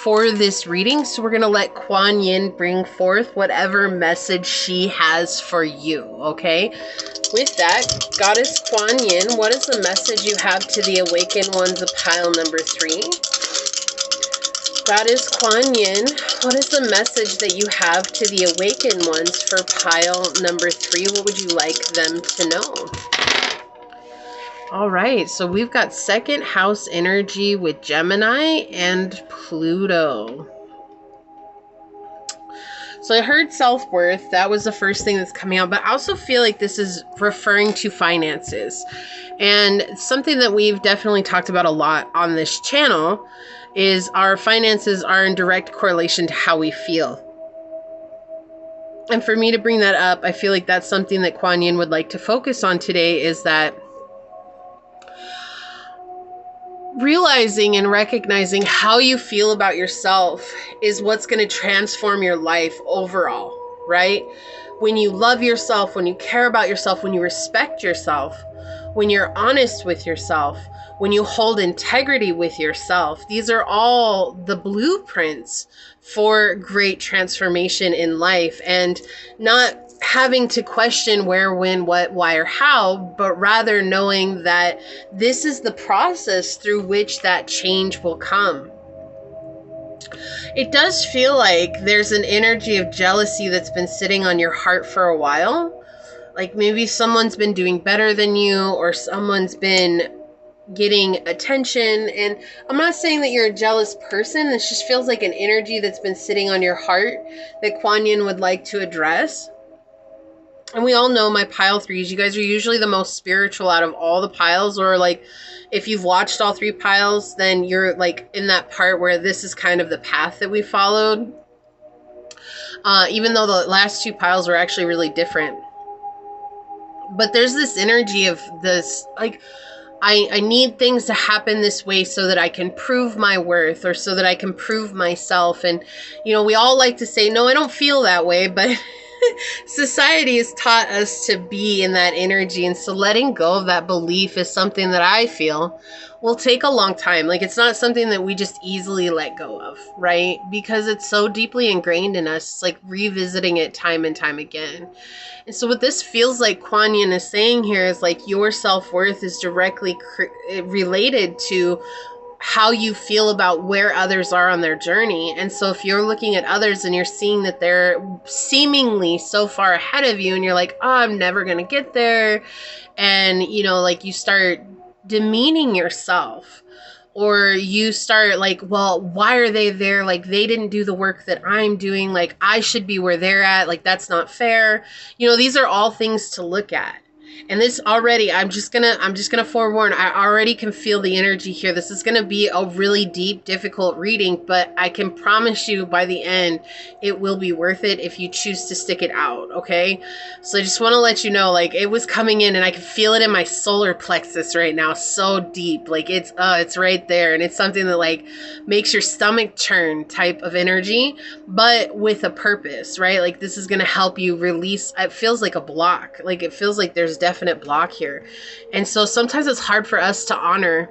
for this reading, so we're going to let Kuan Yin bring forth whatever message she has for you, okay? With that, Goddess Kuan Yin, what is the message you have to the awakened ones of pile number 3? Goddess Kuan Yin, what is the message that you have to the awakened ones for pile number 3? What would you like them to know? All right, so we've got second house energy with Gemini and Pluto. So I heard self-worth. That was the first thing that's coming out. But I also feel like this is referring to finances. And something that we've definitely talked about a lot on this channel is our finances are in direct correlation to how we feel. And for me to bring that up, I feel like that's something that Kuan Yin would like to focus on today, is that realizing and recognizing how you feel about yourself is what's going to transform your life overall, right? When you love yourself, when you care about yourself, when you respect yourself, when you're honest with yourself, when you hold integrity with yourself, these are all the blueprints for great transformation in life, and not having to question where, when, what, why, or how, but rather knowing that this is the process through which that change will come. It does feel like there's an energy of jealousy that's been sitting on your heart for a while. Like maybe someone's been doing better than you, or someone's been getting attention. And I'm not saying that you're a jealous person. This just feels like an energy that's been sitting on your heart that Kuan Yin would like to address. And we all know my pile 3s, you guys are usually the most spiritual out of all the piles, or like if you've watched all 3 piles, then you're like in that part where this is kind of the path that we followed. Even though the last 2 piles were actually really different. But there's this energy of this, like, I need things to happen this way so that I can prove my worth, or so that I can prove myself. And, you know, we all like to say, no, I don't feel that way, but society has taught us to be in that energy. And so letting go of that belief is something that I feel will take a long time. Like, it's not something that we just easily let go of, right? Because it's so deeply ingrained in us. It's like revisiting it time and time again. And so what this feels like Kuan Yin is saying here is like your self-worth is directly related to how you feel about where others are on their journey. And so if you're looking at others and you're seeing that they're seemingly so far ahead of you, and you're like, oh, I'm never going to get there. And, you know, like you start demeaning yourself, or you start like, well, why are they there? Like, they didn't do the work that I'm doing. Like, I should be where they're at. Like, that's not fair. You know, these are all things to look at. And this already, I'm just gonna forewarn, I already can feel the energy here. This is gonna be a really deep, difficult reading, but I can promise you by the end, it will be worth it if you choose to stick it out, okay? So I just wanna let you know, like, it was coming in and I can feel it in my solar plexus right now, so deep. Like, it's right there. And it's something that like makes your stomach churn type of energy, but with a purpose, right? Like, this is gonna help you release, it feels like a block. Like, it feels like there's definite block here. And so sometimes it's hard for us to honor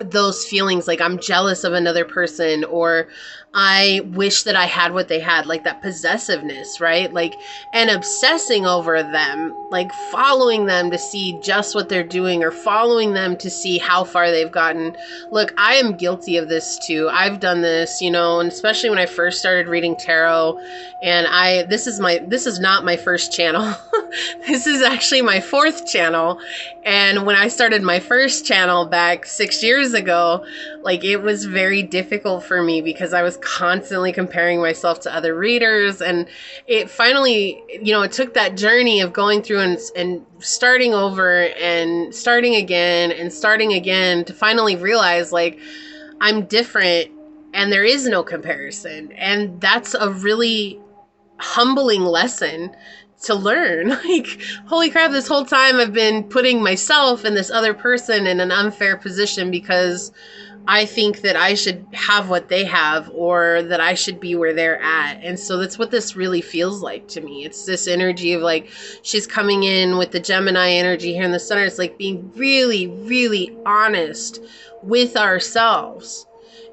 those feelings, like I'm jealous of another person, or I wish that I had what they had, like that possessiveness, right? Like, and obsessing over them, like following them to see just what they're doing, or following them to see how far they've gotten. Look, I am guilty of this too. I've done this, you know, and especially when I first started reading tarot, and this is not my first channel. This is actually my fourth channel. And when I started my first channel back 6 years ago, like, it was very difficult for me because I was constantly comparing myself to other readers. And it finally, you know, it took that journey of going through and starting over and starting again and starting again to finally realize, like, I'm different and there is no comparison. And that's a really humbling lesson to learn. Like, holy crap, this whole time I've been putting myself and this other person in an unfair position because I think that I should have what they have, or that I should be where they're at. And so that's what this really feels like to me. It's this energy of like, she's coming in with the Gemini energy here in the center. It's like being really, really honest with ourselves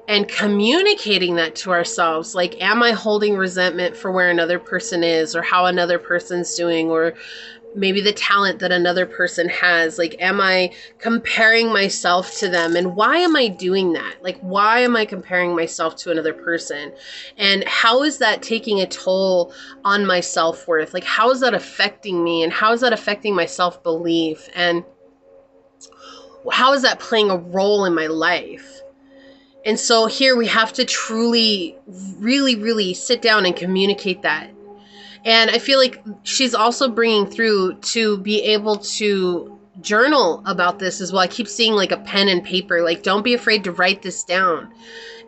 and communicating that to ourselves. Like, am I holding resentment for where another person is, or how another person's doing, or maybe the talent that another person has? Like, am I comparing myself to them? And why am I doing that? Like, why am I comparing myself to another person? And how is that taking a toll on my self-worth? Like, how is that affecting me? And how is that affecting my self-belief? And how is that playing a role in my life? And so here we have to truly, really, really sit down and communicate that. And I feel like she's also bringing through to be able to journal about this as well. I keep seeing like a pen and paper, like, don't be afraid to write this down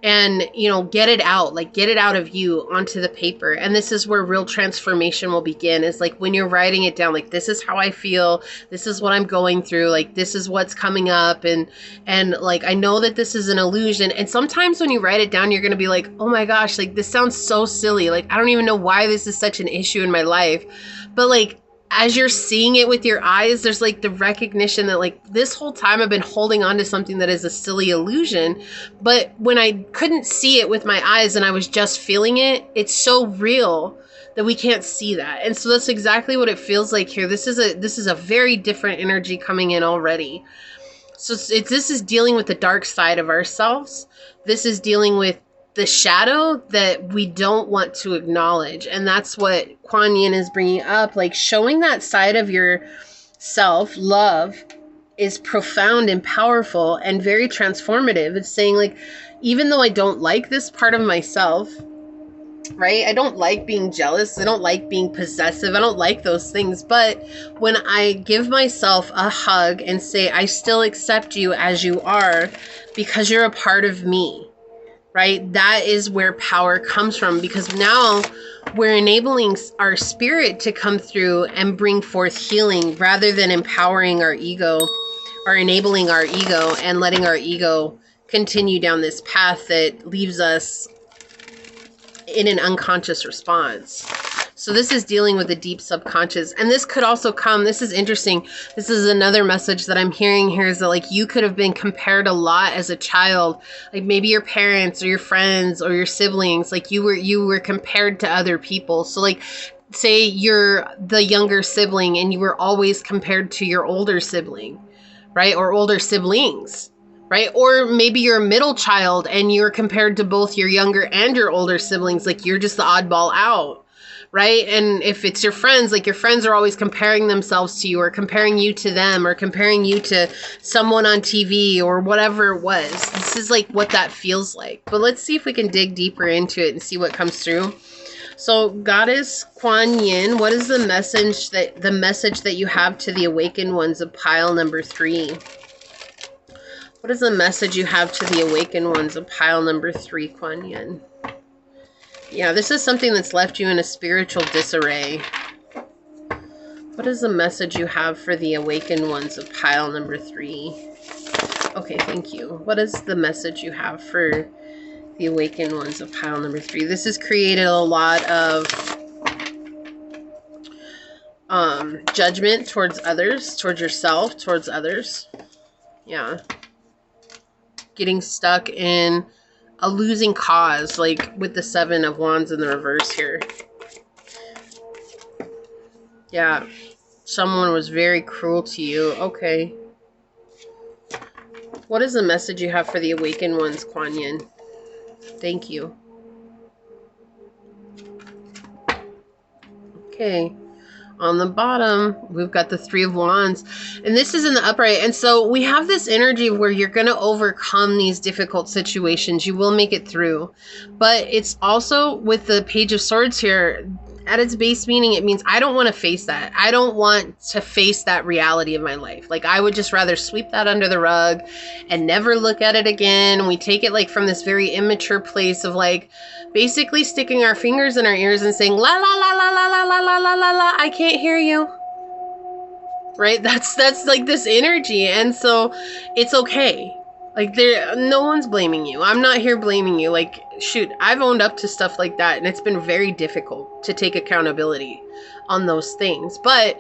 and, you know, get it out, like get it out of you onto the paper. And this is where real transformation will begin, is like when you're writing it down, like, this is how I feel, this is what I'm going through, like, this is what's coming up. And like, I know that this is an illusion. And sometimes when you write it down, you're going to be like, oh my gosh, like, this sounds so silly. Like, I don't even know why this is such an issue in my life. But like, as you're seeing it with your eyes, there's like the recognition that like, this whole time I've been holding on to something that is a silly illusion. But when I couldn't see it with my eyes and I was just feeling it, it's so real that we can't see that. And so that's exactly what it feels like here. This is a very different energy coming in already. So this is dealing with the dark side of ourselves. This is dealing with the shadow that we don't want to acknowledge. And that's what Kuan Yin is bringing up, like showing that side of your self. Love is profound and powerful and very transformative. It's saying like, even though I don't like this part of myself, right? I don't like being jealous. I don't like being possessive. I don't like those things. But when I give myself a hug and say, I still accept you as you are because you're a part of me, right? That is where power comes from, because now we're enabling our spirit to come through and bring forth healing rather than empowering our ego, are enabling our ego and letting our ego continue down this path that leaves us in an unconscious response. So this is dealing with the deep subconscious. And this could also come, this is interesting. This is another message that I'm hearing here, is that like you could have been compared a lot as a child. Like maybe your parents or your friends or your siblings, like you were compared to other people. So like say you're the younger sibling and you were always compared to your older sibling, right? Or older siblings. Right? Or maybe you're a middle child and you're compared to both your younger and your older siblings. Like you're just the oddball out, right? And if it's your friends, like your friends are always comparing themselves to you, or comparing you to them, or comparing you to someone on TV or whatever it was. This is like what that feels like. But let's see if we can dig deeper into it and see what comes through. So Goddess Kuan Yin, what is the message that you have to the awakened ones of pile number 3? What is the message you have to the awakened ones of pile number 3, Kuan Yin? Yeah, this is something that's left you in a spiritual disarray. What is the message you have for the awakened ones of pile number 3? Okay, thank you. What is the message you have for the awakened ones of pile number 3? This has created a lot of judgment towards others, towards yourself, towards others. Yeah. Getting stuck in a losing cause, like with the 7 of Wands in the reverse here. Yeah, someone was very cruel to you. Okay. What is the message you have for the awakened ones, Kuan Yin? Thank you. Okay. On the bottom, we've got the 3 of Wands, and this is in the upright. And so we have this energy where you're going to overcome these difficult situations. You will make it through. But it's also with the Page of Swords here, at its base meaning, it means I don't want to face that. I don't want to face that reality of my life. Like I would just rather sweep that under the rug and never look at it again. We take it like from this very immature place of like basically sticking our fingers in our ears and saying, la, la, la, la, la, la, la, la, la, la, la, I can't hear you. Right? That's like this energy. And so it's okay. Like no one's blaming you. I'm not here blaming you. Like, shoot, I've owned up to stuff like that, and it's been very difficult to take accountability on those things. But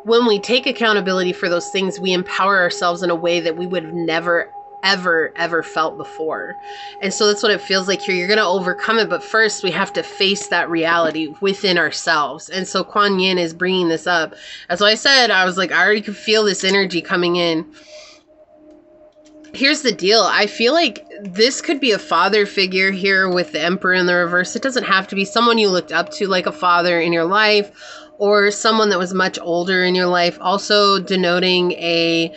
when we take accountability for those things, we empower ourselves in a way that we would have never, ever felt before. And so that's what it feels like here. You're going to overcome it, but first we have to face that reality within ourselves. And so Kuan Yin is bringing this up. As I said, I was like, I already could feel this energy coming in. Here's the deal. I feel like this could be a father figure here with the Emperor in the reverse. It doesn't have to be someone you looked up to, like a father in your life, or someone that was much older in your life. Also denoting a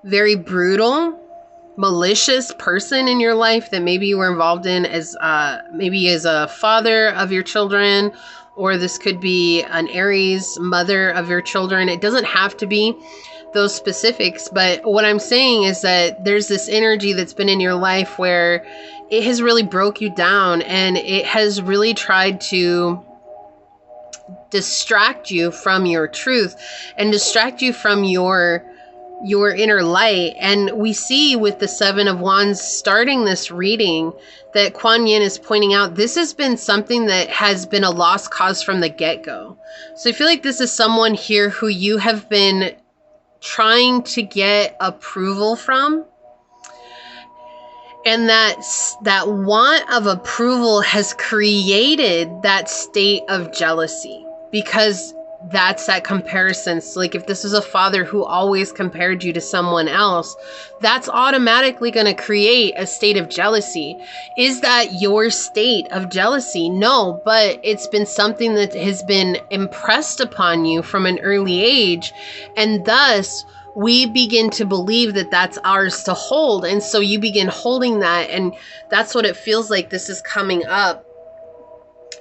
very brutal, malicious person in your life that maybe you were involved in as maybe as a father of your children, or this could be an Aries, mother of your children. It doesn't have to be those specifics, but what I'm saying is that there's this energy that's been in your life where it has really broke you down, and it has really tried to distract you from your truth and distract you from your inner light. And we see with the 7 of Wands starting this reading that Kuan Yin is pointing out this has been something that has been a lost cause from the get-go. So I feel like this is someone here who you have been trying to get approval from, and that want of approval has created that state of jealousy, because that's that comparison. So like if this was a father who always compared you to someone else, that's automatically going to create a state of jealousy. Is that your state of jealousy? No, but it's been something that has been impressed upon you from an early age, and thus we begin to believe that that's ours to hold. And so you begin holding that, and that's what it feels like this is coming up.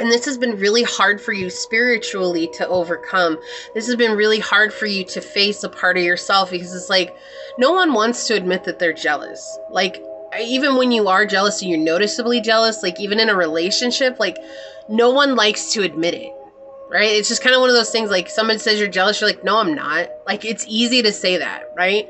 And this has been really hard for you spiritually to overcome. This has been really hard for you to face a part of yourself, because it's like no one wants to admit that they're jealous. Like even when you are jealous and you're noticeably jealous, like even in a relationship, like no one likes to admit it, right? It's just kind of one of those things, like someone says you're jealous, you're like, no, I'm not. Like it's easy to say that, right?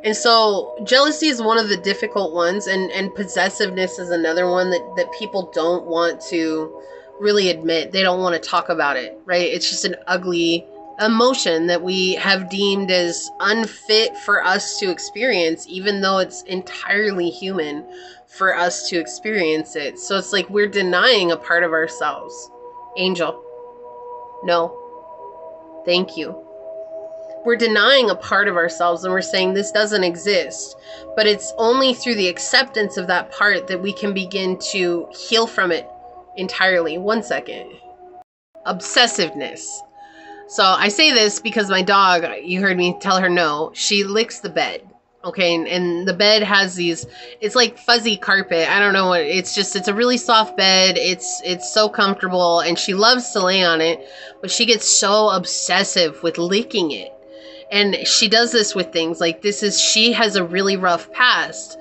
And so jealousy is one of the difficult ones, and possessiveness is another one that people don't want to really admit. They don't want to talk about it, right? It's just an ugly emotion that we have deemed as unfit for us to experience, even though it's entirely human for us to experience it. So it's like we're denying a part of ourselves. Angel, no, thank you. We're denying a part of ourselves, and we're saying this doesn't exist. But it's only through the acceptance of that part that we can begin to heal from it entirely. 1 second. Obsessiveness. So I say this because my dog, you heard me tell her no, she licks the bed. Okay, and the bed has these, it's like fuzzy carpet. I don't know what, it's a really soft bed. It's so comfortable, and she loves to lay on it, but she gets so obsessive with licking it. And she does this with things like she has a really rough past,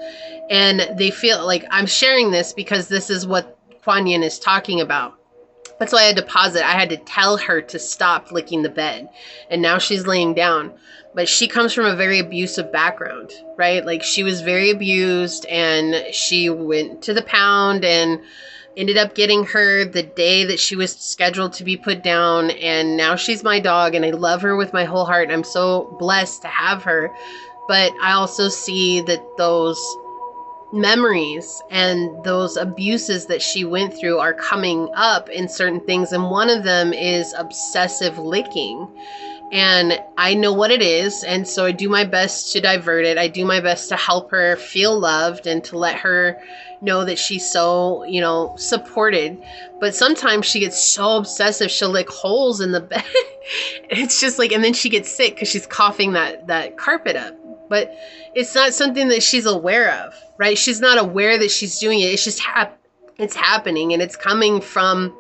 and they feel like I'm sharing this because this is what Kuan Yin is talking about. That's why I had to pause it. I had to tell her to stop licking the bed. And now she's laying down. But she comes from a very abusive background, right? Like, she was very abused, and she went to the pound and ended up getting her the day that she was scheduled to be put down. And now she's my dog, and I love her with my whole heart. And I'm so blessed to have her. But I also see that those memories and those abuses that she went through are coming up in certain things, and one of them is obsessive licking. And I know what it is, and so I do my best to divert it. I do my best to help her feel loved and to let her know that she's so, supported. But sometimes she gets so obsessive, she'll lick holes in the bed. It's just like, and then she gets sick because she's coughing that carpet up. But it's not something that she's aware of, right? She's not aware that she's doing it. It's just it's happening, and it's coming from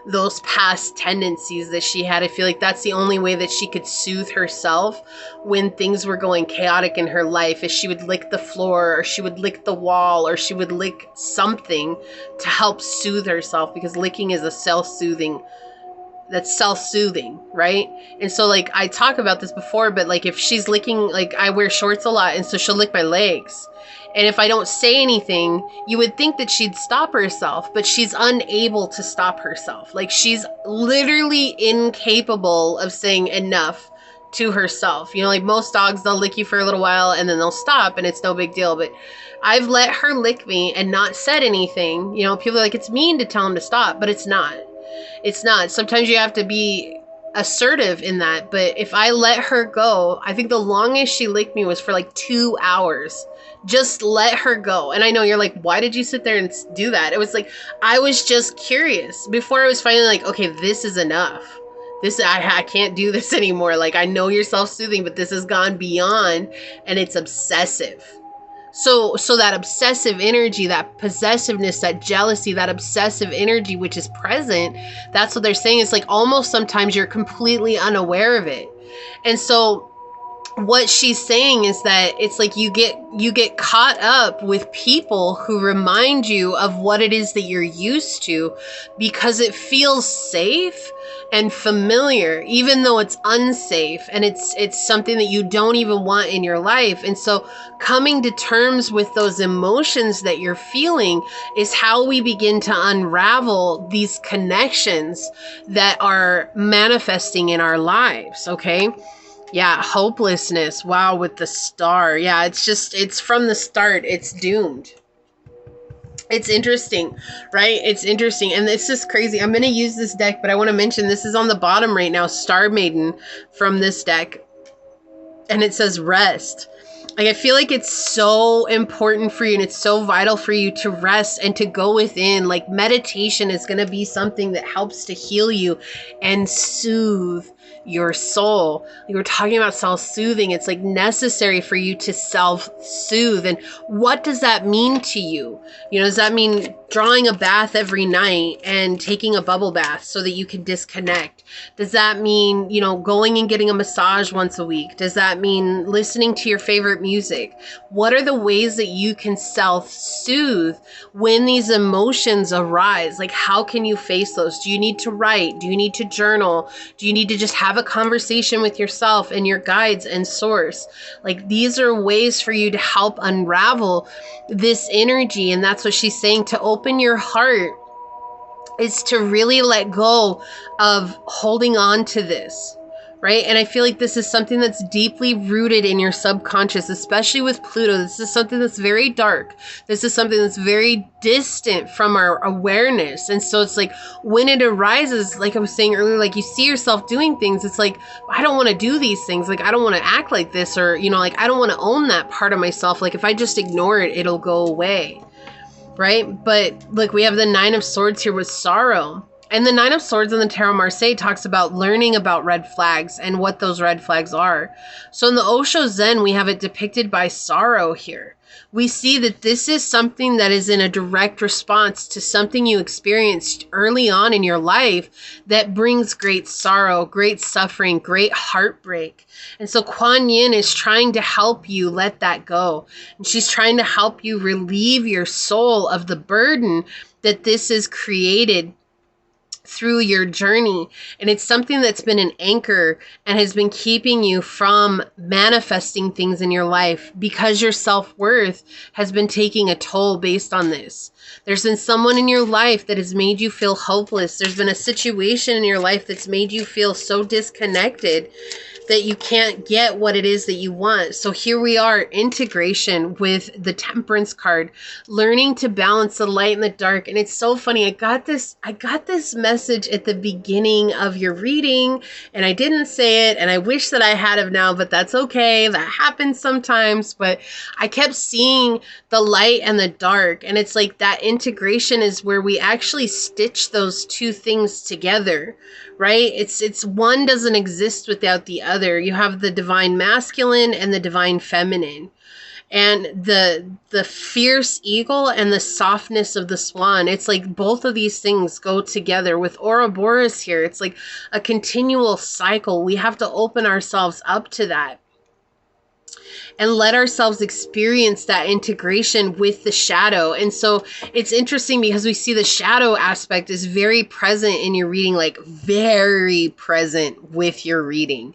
those past tendencies that she had. I feel like that's the only way that she could soothe herself when things were going chaotic in her life, is she would lick the floor, or she would lick the wall, or she would lick something to help soothe herself, because licking is a self-soothing, right? And so, like, I talk about this before, but like, if she's licking, like, I wear shorts a lot, and so she'll lick my legs. And if I don't say anything, you would think that she'd stop herself, but she's unable to stop herself. Like, she's literally incapable of saying enough to herself. Like most dogs, they'll lick you for a little while and then they'll stop, and it's no big deal. But I've let her lick me and not said anything. People are like, it's mean to tell them to stop, but it's not. It's not. Sometimes you have to be assertive in that. But if I let her go, I think the longest she licked me was for like 2 hours. Just let her go. And I know you're like, why did you sit there and do that? It was like, I was just curious before I was finally like, okay, this is enough. I can't do this anymore. Like, I know you're self-soothing, but this has gone beyond, and it's obsessive. So that obsessive energy, that possessiveness, that jealousy, that obsessive energy, which is present, that's what they're saying. It's like almost sometimes you're completely unaware of it. And so what she's saying is that it's like you get caught up with people who remind you of what it is that you're used to, because it feels safe and familiar, even though it's unsafe, and it's something that you don't even want in your life. And so coming to terms with those emotions that you're feeling is how we begin to unravel these connections that are manifesting in our lives. Okay. Yeah, hopelessness. Wow, with the star. Yeah, it's from the start, it's doomed. It's interesting, right? It's interesting. And it's just crazy. I'm going to use this deck, but I want to mention this is on the bottom right now, Star Maiden from this deck. And it says rest. Like, I feel like it's so important for you, and it's so vital for you to rest and to go within. Like, meditation is going to be something that helps to heal you and soothe your soul. We were talking about self-soothing. It's like necessary for you to self-soothe. And what does that mean to you? Does that mean drawing a bath every night and taking a bubble bath so that you can disconnect? Does that mean, going and getting a massage once a week? Does that mean listening to your favorite music? What are the ways that you can self-soothe when these emotions arise? Like, how can you face those? Do you need to write? Do you need to journal? Do you need to just have a conversation with yourself and your guides and source? Like, these are ways for you to help unravel this energy. And that's what she's saying, to open your heart is to really let go of holding on to this, right? And I feel like this is something that's deeply rooted in your subconscious, especially with Pluto. This is something that's very dark. This is something that's very distant from our awareness. And so it's like when it arises, like I was saying earlier, like you see yourself doing things, it's like, I don't want to do these things. Like, I don't want to act like this, or, you know, like, I don't want to own that part of myself. Like, if I just ignore it, it'll go away. Right? But look, we have the Nine of Swords here with sorrow. And the Nine of Swords in the Tarot Marseille talks about learning about red flags and what those red flags are. So in the Osho Zen, we have it depicted by sorrow here. We see that this is something that is in a direct response to something you experienced early on in your life that brings great sorrow, great suffering, great heartbreak. And so Kuan Yin is trying to help you let that go. And she's trying to help you relieve your soul of the burden that this has created through your journey. And it's something that's been an anchor and has been keeping you from manifesting things in your life because your self-worth has been taking a toll based on this. There's been someone in your life that has made you feel hopeless. There's been a situation in your life that's made you feel so disconnected that you can't get what it is that you want. So here we are, integration with the Temperance card, learning to balance the light and the dark. And it's so funny. I got this message at the beginning of your reading and I didn't say it, and I wish that I had have now, but that's okay. That happens sometimes. But I kept seeing the light and the dark, and it's like that integration is where we actually stitch those two things together. Right? It's one doesn't exist without the other. You have the divine masculine and the divine feminine. And the fierce eagle and the softness of the swan. It's like both of these things go together. With Ouroboros here, it's like a continual cycle. We have to open ourselves up to that and let ourselves experience that integration with the shadow. And so it's interesting because we see the shadow aspect is very present in your reading, like very present with your reading.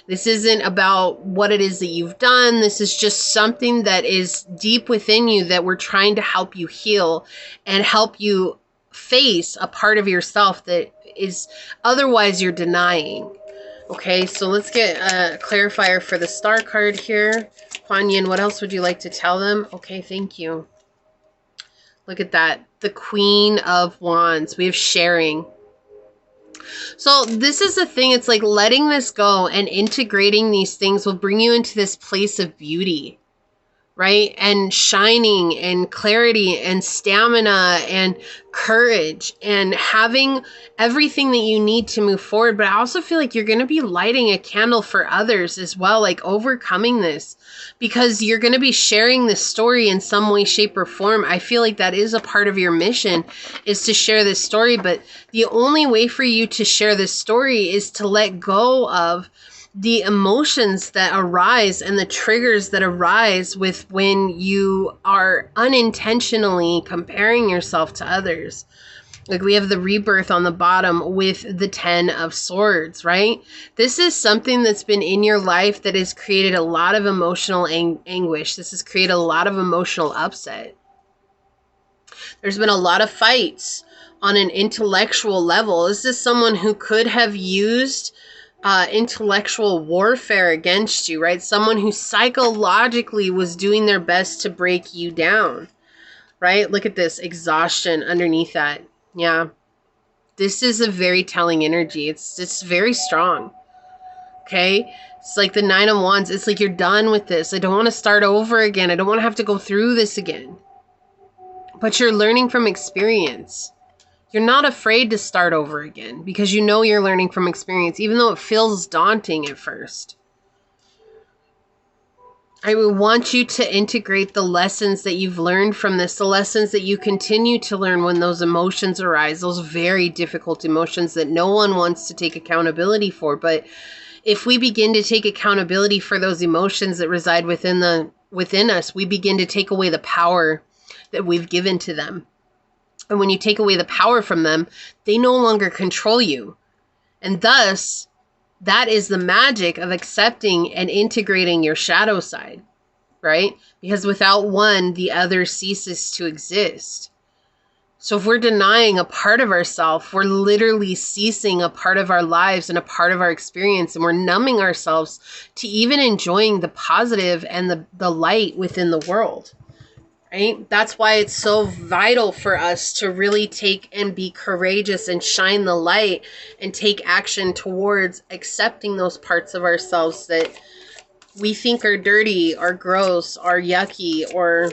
This isn't about what it is that you've done. This is just something that is deep within you that we're trying to help you heal and help you face a part of yourself that is otherwise you're denying. Okay, so let's get a clarifier for the star card here. Kuan Yin, what else would you like to tell them? Okay, thank you. Look at that. The Queen of Wands. We have sharing. So this is the thing. It's like letting this go and integrating these things will bring you into this place of beauty, right? And shining and clarity and stamina and courage and having everything that you need to move forward. But I also feel like you're going to be lighting a candle for others as well, like overcoming this, because you're going to be sharing this story in some way, shape, or form. I feel like that is a part of your mission, is to share this story. But the only way for you to share this story is to let go of the emotions that arise and the triggers that arise with when you are unintentionally comparing yourself to others. Like we have the rebirth on the bottom with the 10 of Swords, right? This is something that's been in your life that has created a lot of emotional anguish. This has created a lot of emotional upset. There's been a lot of fights on an intellectual level. This is someone who could have used intellectual warfare against you, right? Someone who psychologically was doing their best to break you down, right? Look at this exhaustion underneath that. Yeah. This is a very telling energy. It's very strong. Okay. It's like the 9 of Wands. It's like you're done with this. I don't want to start over again. I don't want to have to go through this again. But you're learning from experience. You're not afraid to start over again because you know you're learning from experience, even though it feels daunting at first. I would want you to integrate the lessons that you've learned from this, the lessons that you continue to learn when those emotions arise, those very difficult emotions that no one wants to take accountability for. But if we begin to take accountability for those emotions that reside within the within us, we begin to take away the power that we've given to them. And when you take away the power from them, they no longer control you. And thus, that is the magic of accepting and integrating your shadow side, right? Because without one, the other ceases to exist. So if we're denying a part of ourselves, we're literally ceasing a part of our lives and a part of our experience, and we're numbing ourselves to even enjoying the positive and the light within the world, right? That's why it's so vital for us to really take and be courageous and shine the light and take action towards accepting those parts of ourselves that we think are dirty or gross or yucky or,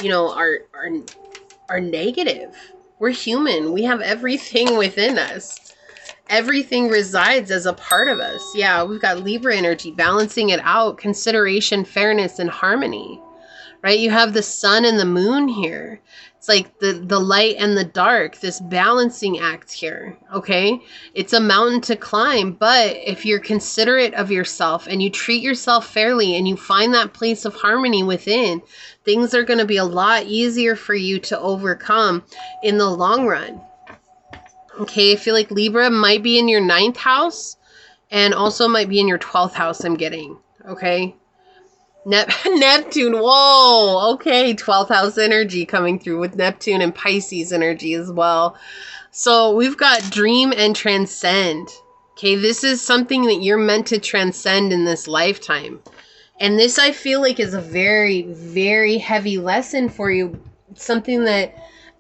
you know, are negative. We're human. We have everything within us. Everything resides as a part of us. Yeah, we've got Libra energy, balancing it out, consideration, fairness, and harmony, right? You have the sun and the moon here. It's like the light and the dark, this balancing act here, okay? It's a mountain to climb, but if you're considerate of yourself and you treat yourself fairly and you find that place of harmony within, things are going to be a lot easier for you to overcome in the long run. Okay, I feel like Libra might be in your 9th house and also might be in your 12th house, I'm getting, okay? Neptune, whoa, okay, 12th house energy coming through with Neptune and Pisces energy as well. So we've got dream and transcend. Okay, this is something that you're meant to transcend in this lifetime. And this, I feel like, is a very, very heavy lesson for you. It's something that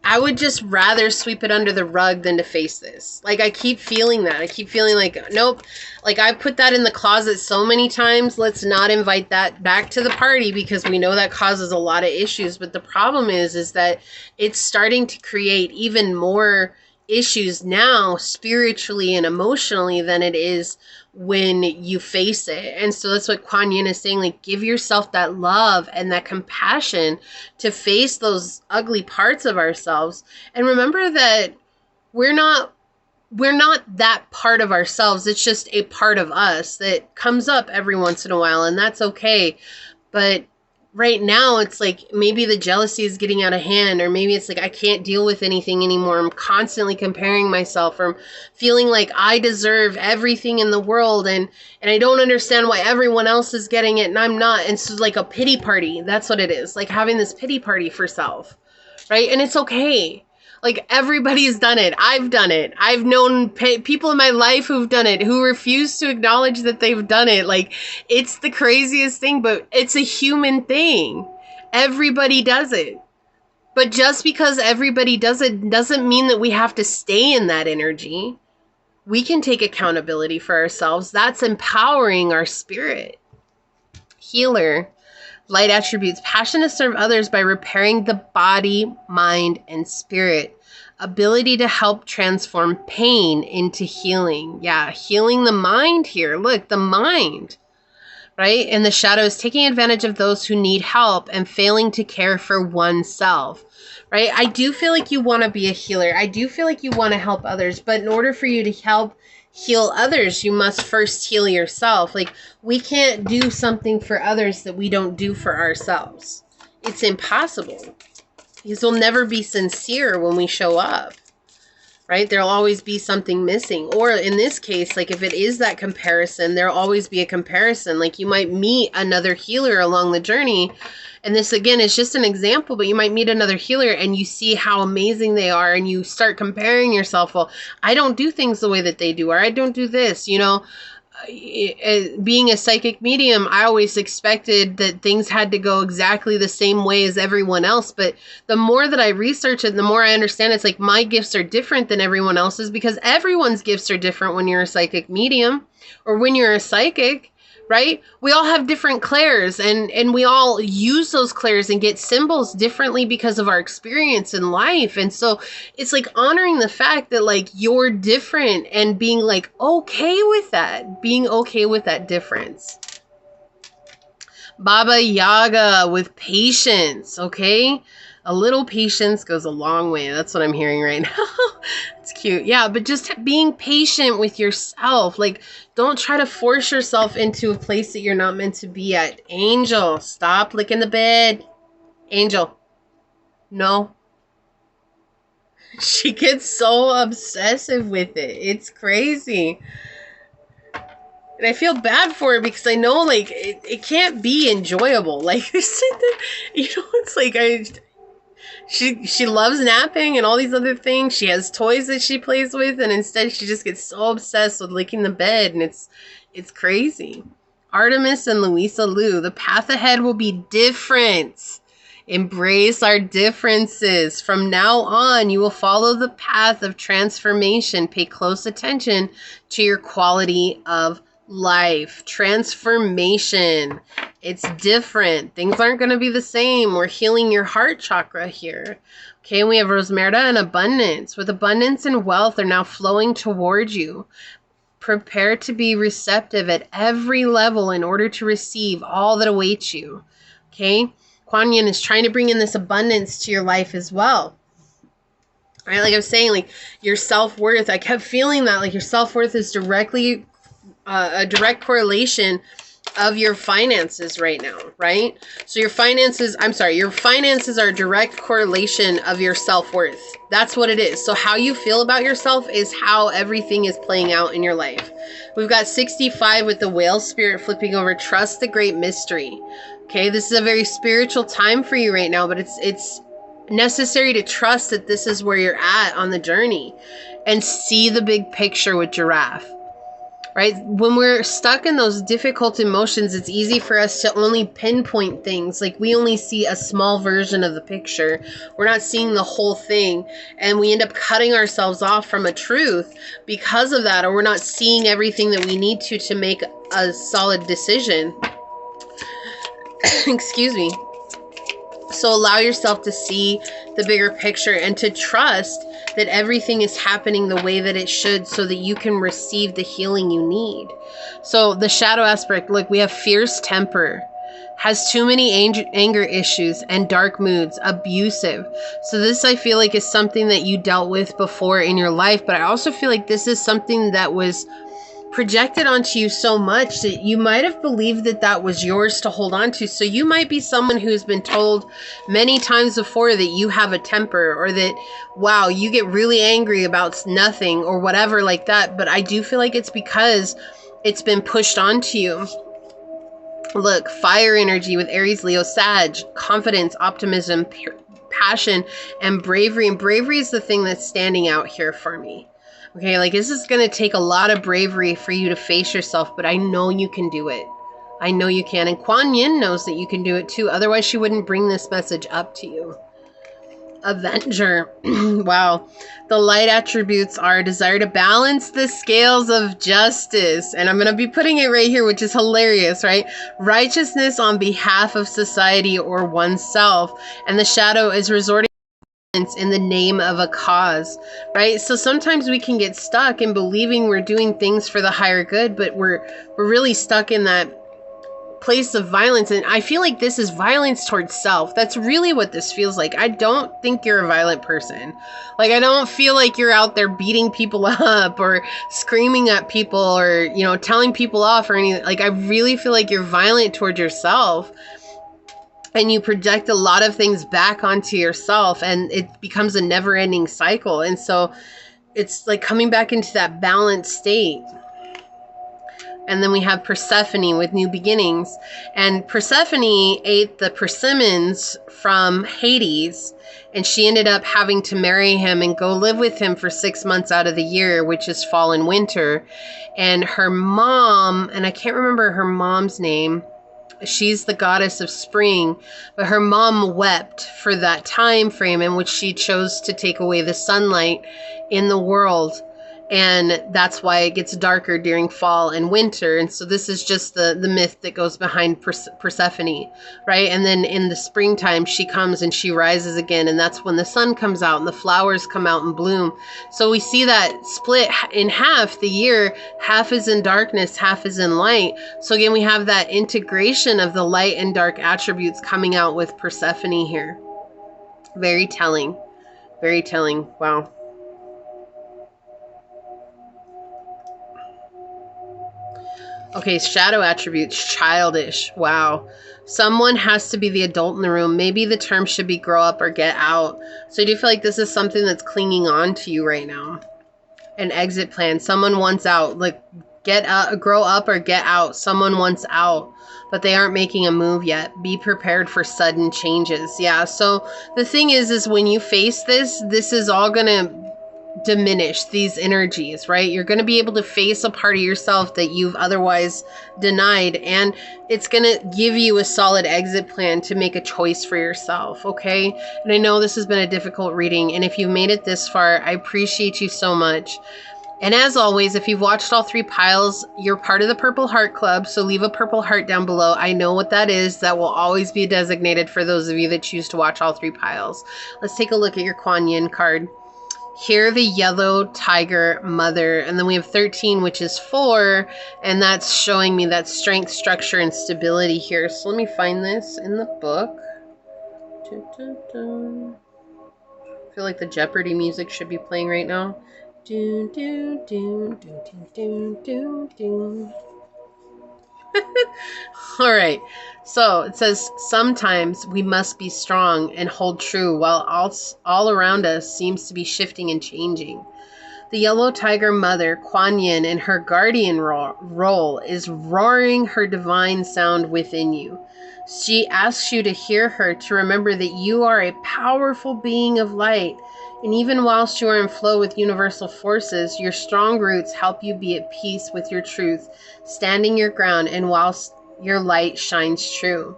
I would just rather sweep it under the rug than to face this. Like, I keep feeling that. I keep feeling like, nope. Like, I put that in the closet so many times. Let's not invite that back to the party because we know that causes a lot of issues. But the problem is that it's starting to create even more issues now, spiritually and emotionally, than it is when you face it. And so that's what Kuan Yin is saying, like, give yourself that love and that compassion to face those ugly parts of ourselves. And remember that we're not that part of ourselves. It's just a part of us that comes up every once in a while, and that's okay. But right now, it's like maybe the jealousy is getting out of hand, or maybe it's like I can't deal with anything anymore. I'm constantly comparing myself, or I'm feeling like I deserve everything in the world, and I don't understand why everyone else is getting it and I'm not. And so, like, a pity party, that's what it is, like having this pity party for self, right? And it's okay. Like, everybody's done it. I've done it. I've known people in my life who've done it, who refuse to acknowledge that they've done it. Like, it's the craziest thing, but it's a human thing. Everybody does it. But just because everybody does it doesn't mean that we have to stay in that energy. We can take accountability for ourselves. That's empowering our spirit. Healer. Light attributes, passion to serve others by repairing the body, mind, and spirit. Ability to help transform pain into healing. Yeah, healing the mind here. Look, the mind, right? And the shadows, taking advantage of those who need help and failing to care for oneself, right? I do feel like you want to be a healer. I do feel like you want to help others. But in order for you to help heal others, you must first heal yourself. Like, we can't do something for others that we don't do for ourselves. It's impossible, because we'll never be sincere when we show up, right? There'll always be something missing. Or in this case, like, if it is that comparison, there'll always be a comparison. Like, you might meet another healer along the journey, and this, again, is just an example, but you might meet another healer and you see how amazing they are, and you start comparing yourself. Well, I don't do things the way that they do, or I don't do this, you know. Being a psychic medium, I always expected that things had to go exactly the same way as everyone else. But the more that I research it, the more I understand it's like my gifts are different than everyone else's, because everyone's gifts are different when you're a psychic medium or when you're a psychic. Right? We all have different clairs, and we all use those clairs and get symbols differently because of our experience in life. And so it's like honoring the fact that, like, you're different and being like okay with that, being okay with that difference. Baba Yaga with patience, okay? A little patience goes a long way. That's what I'm hearing right now. It's cute. Yeah, but just being patient with yourself. Like, don't try to force yourself into a place that you're not meant to be at. Angel, stop licking the bed. Angel, no. She gets so obsessive with it. It's crazy. And I feel bad for her because I know, like, it can't be enjoyable. Like, it's like she loves napping and all these other things. She has toys that she plays with, and instead she just gets so obsessed with licking the bed, and it's crazy. Artemis and Louisa Liu, the path ahead will be different. Embrace our differences. From now on, you will follow the path of transformation. Pay close attention to your quality of life. Transformation. It's different. Things aren't going to be the same. We're healing your heart chakra here. Okay, we have Rosmerta and abundance. With abundance and wealth are now flowing towards you. Prepare to be receptive at every level in order to receive all that awaits you. Okay? Kuan Yin is trying to bring in this abundance to your life as well. Right? Like I was saying, like your self-worth, I kept feeling that like your self-worth is directly a direct correlation of your finances right now, right? So your finances are a direct correlation of your self-worth. That's what it is. So how you feel about yourself is how everything is playing out in your life. We've got 65 with the whale spirit flipping over. Trust the great mystery. Okay, this is a very spiritual time for you right now, but it's necessary to trust that this is where you're at on the journey and see the big picture with giraffe. Right? When we're stuck in those difficult emotions, it's easy for us to only pinpoint things. Like we only see a small version of the picture. We're not seeing the whole thing. And we end up cutting ourselves off from a truth because of that. Or we're not seeing everything that we need to make a solid decision. Excuse me. So allow yourself to see the bigger picture and to trust that everything is happening the way that it should so that you can receive the healing you need. So the shadow aspect, look, we have fierce temper, has too many anger issues and dark moods, abusive. So this I feel like is something that you dealt with before in your life, but I also feel like this is something that was projected onto you so much that you might have believed that that was yours to hold on to. So you might be someone who's been told many times before that you have a temper or that, wow, you get really angry about nothing or whatever like that. But I do feel like it's because it's been pushed onto you. Look, fire energy with Aries, Leo, Sag, confidence, optimism, passion, and bravery. And bravery is the thing that's standing out here for me. Okay, like this is going to take a lot of bravery for you to face yourself, but I know you can do it. I know you can. And Kuan Yin knows that you can do it too. Otherwise, she wouldn't bring this message up to you. Avenger. Wow. The light attributes are a desire to balance the scales of justice. And I'm going to be putting it right here, which is hilarious, right? Righteousness on behalf of society or oneself. And the shadow is resorting in the name of a cause, right? So sometimes we can get stuck in believing we're doing things for the higher good, but we're really stuck in that place of violence. And I feel like this is violence towards self. That's really what this feels like. I don't think you're a violent person. Like, I don't feel like you're out there beating people up or screaming at people or, you know, telling people off or anything. Like, I really feel like you're violent towards yourself. And you project a lot of things back onto yourself, and it becomes a never-ending cycle. And so it's like coming back into that balanced state. And then we have Persephone with new beginnings. And Persephone ate the persimmons from Hades, and she ended up having to marry him and go live with him for 6 months out of the year, which is fall and winter. And her mom, and I can't remember her mom's name, she's the goddess of spring, but her mom wept for that time frame in which she chose to take away the sunlight in the world. And that's why it gets darker during fall and winter. And so this is just the myth that goes behind Persephone, right? And then in the springtime, she comes and she rises again. And that's when the sun comes out and the flowers come out and bloom. So we see that split in half the year. Half is in darkness, half is in light. So again, we have that integration of the light and dark attributes coming out with Persephone here. Very telling. Very telling. Wow. Okay, shadow attributes, childish. Wow. Someone has to be the adult in the room. Maybe the term should be grow up or get out. So I do feel like this is something that's clinging on to you right now. An exit plan. Someone wants out. Like, get up, grow up or get out. Someone wants out, but they aren't making a move yet. Be prepared for sudden changes. Yeah, so the thing is when you face this is all going to diminish these energies, right? You're going to be able to face a part of yourself that you've otherwise denied, and it's going to give you a solid exit plan to make a choice for yourself, okay? And I know this has been a difficult reading, and if you've made it this far, I appreciate you so much. And as always, if you've watched all 3 piles, you're part of the Purple Heart Club, so leave a purple heart down below. I know what that is. That will always be designated for those of you that choose to watch all 3 piles. Let's take a look at your Kuan Yin card. Here, the yellow tiger mother, and then we have 13, which is 4, and that's showing me that strength, structure, and stability here. So let me find this in the book. Dun, dun, dun. I feel like the Jeopardy music should be playing right now. Dun, dun, dun, dun, dun, dun, dun. All right. So it says, sometimes we must be strong and hold true while all around us seems to be shifting and changing. The yellow tiger mother, Kuan Yin, in her guardian role is roaring her divine sound within you. She asks you to hear her, to remember that you are a powerful being of light. And even whilst you are in flow with universal forces, your strong roots help you be at peace with your truth, standing your ground, and whilst your light shines true.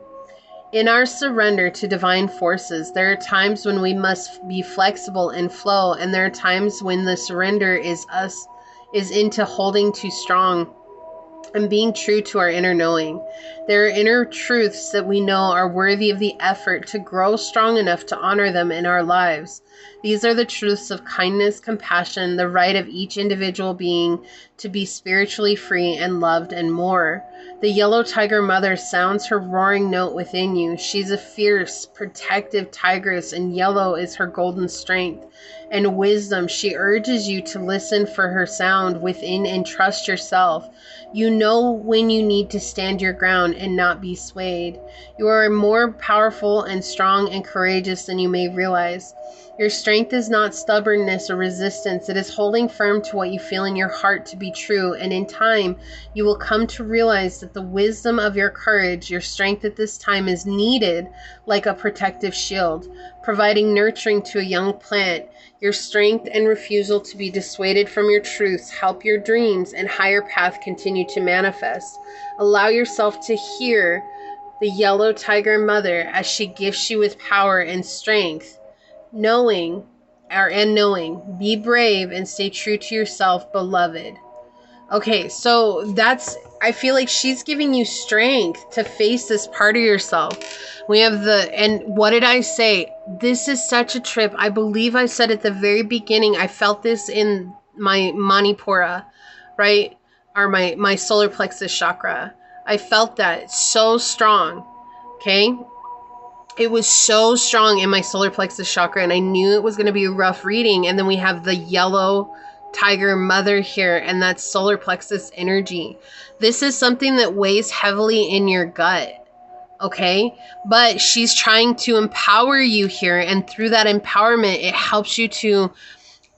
In our surrender to divine forces, there are times when we must be flexible and flow, and there are times when the surrender is into holding too strong and being true to our inner knowing. There are inner truths that we know are worthy of the effort to grow strong enough to honor them in our lives. These are the truths of kindness, compassion, the right of each individual being to be spiritually free and loved, and more. The yellow tiger mother sounds her roaring note within you. She's a fierce, protective tigress, and yellow is her golden strength and wisdom. She urges you to listen for her sound within and trust yourself. You know when you need to stand your ground and not be swayed. You are more powerful and strong and courageous than you may realize. Your strength is not stubbornness or resistance. It is holding firm to what you feel in your heart to be true, and in time, you will come to realize that the wisdom of your courage, your strength at this time is needed like a protective shield, providing nurturing to a young plant. Your strength and refusal to be dissuaded from your truths help your dreams and higher path continue to manifest. Allow yourself to hear the yellow tiger mother as she gifts you with power and strength. Knowing, be brave and stay true to yourself, beloved. Okay, so I feel like she's giving you strength to face this part of yourself. We have and what did I say? This is such a trip. I believe I said at the very beginning, I felt this in my Manipura, right? Or my solar plexus chakra. I felt that so strong, okay? It was so strong in my solar plexus chakra, and I knew it was going to be a rough reading. And then we have the yellow tiger mother here, and that's solar plexus energy. This is something that weighs heavily in your gut, okay? But she's trying to empower you here, and through that empowerment, it helps you to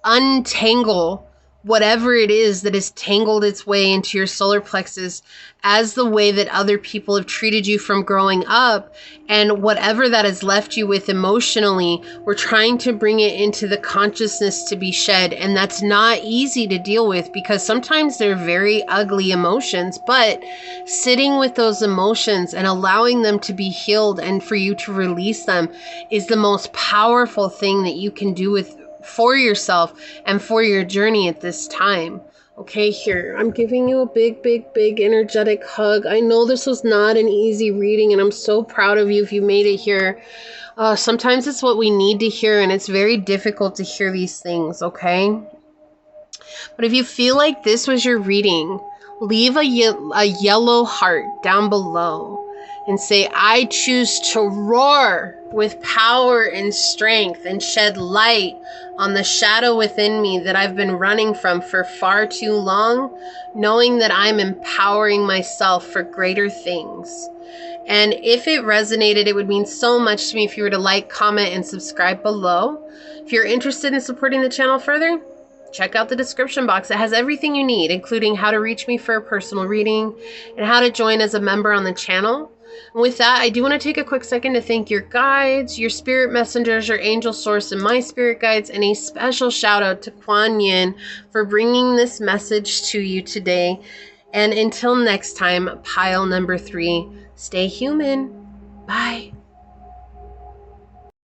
untangle whatever it is that has tangled its way into your solar plexus as the way that other people have treated you from growing up, and whatever that has left you with emotionally, we're trying to bring it into the consciousness to be shed. And that's not easy to deal with because sometimes they're very ugly emotions, but sitting with those emotions and allowing them to be healed and for you to release them is the most powerful thing that you can do for yourself and for your journey at this time. Okay, here, I'm giving you a big, big, big energetic hug. I know this was not an easy reading, and I'm so proud of you if you made it here. Sometimes it's what we need to hear, and it's very difficult to hear these things, okay? But if you feel like this was your reading, leave a yellow heart down below. and say, I choose to roar with power and strength and shed light on the shadow within me that I've been running from for far too long, knowing that I'm empowering myself for greater things. And if it resonated, it would mean so much to me if you were to like, comment, and subscribe below. If you're interested in supporting the channel further, check out the description box. It has everything you need, including how to reach me for a personal reading and how to join as a member on the channel. And with that, I do want to take a quick second to thank your guides, your spirit messengers, your angel source, and my spirit guides, and a special shout out to Kuan Yin for bringing this message to you today. And until next time, pile number 3, stay human. Bye.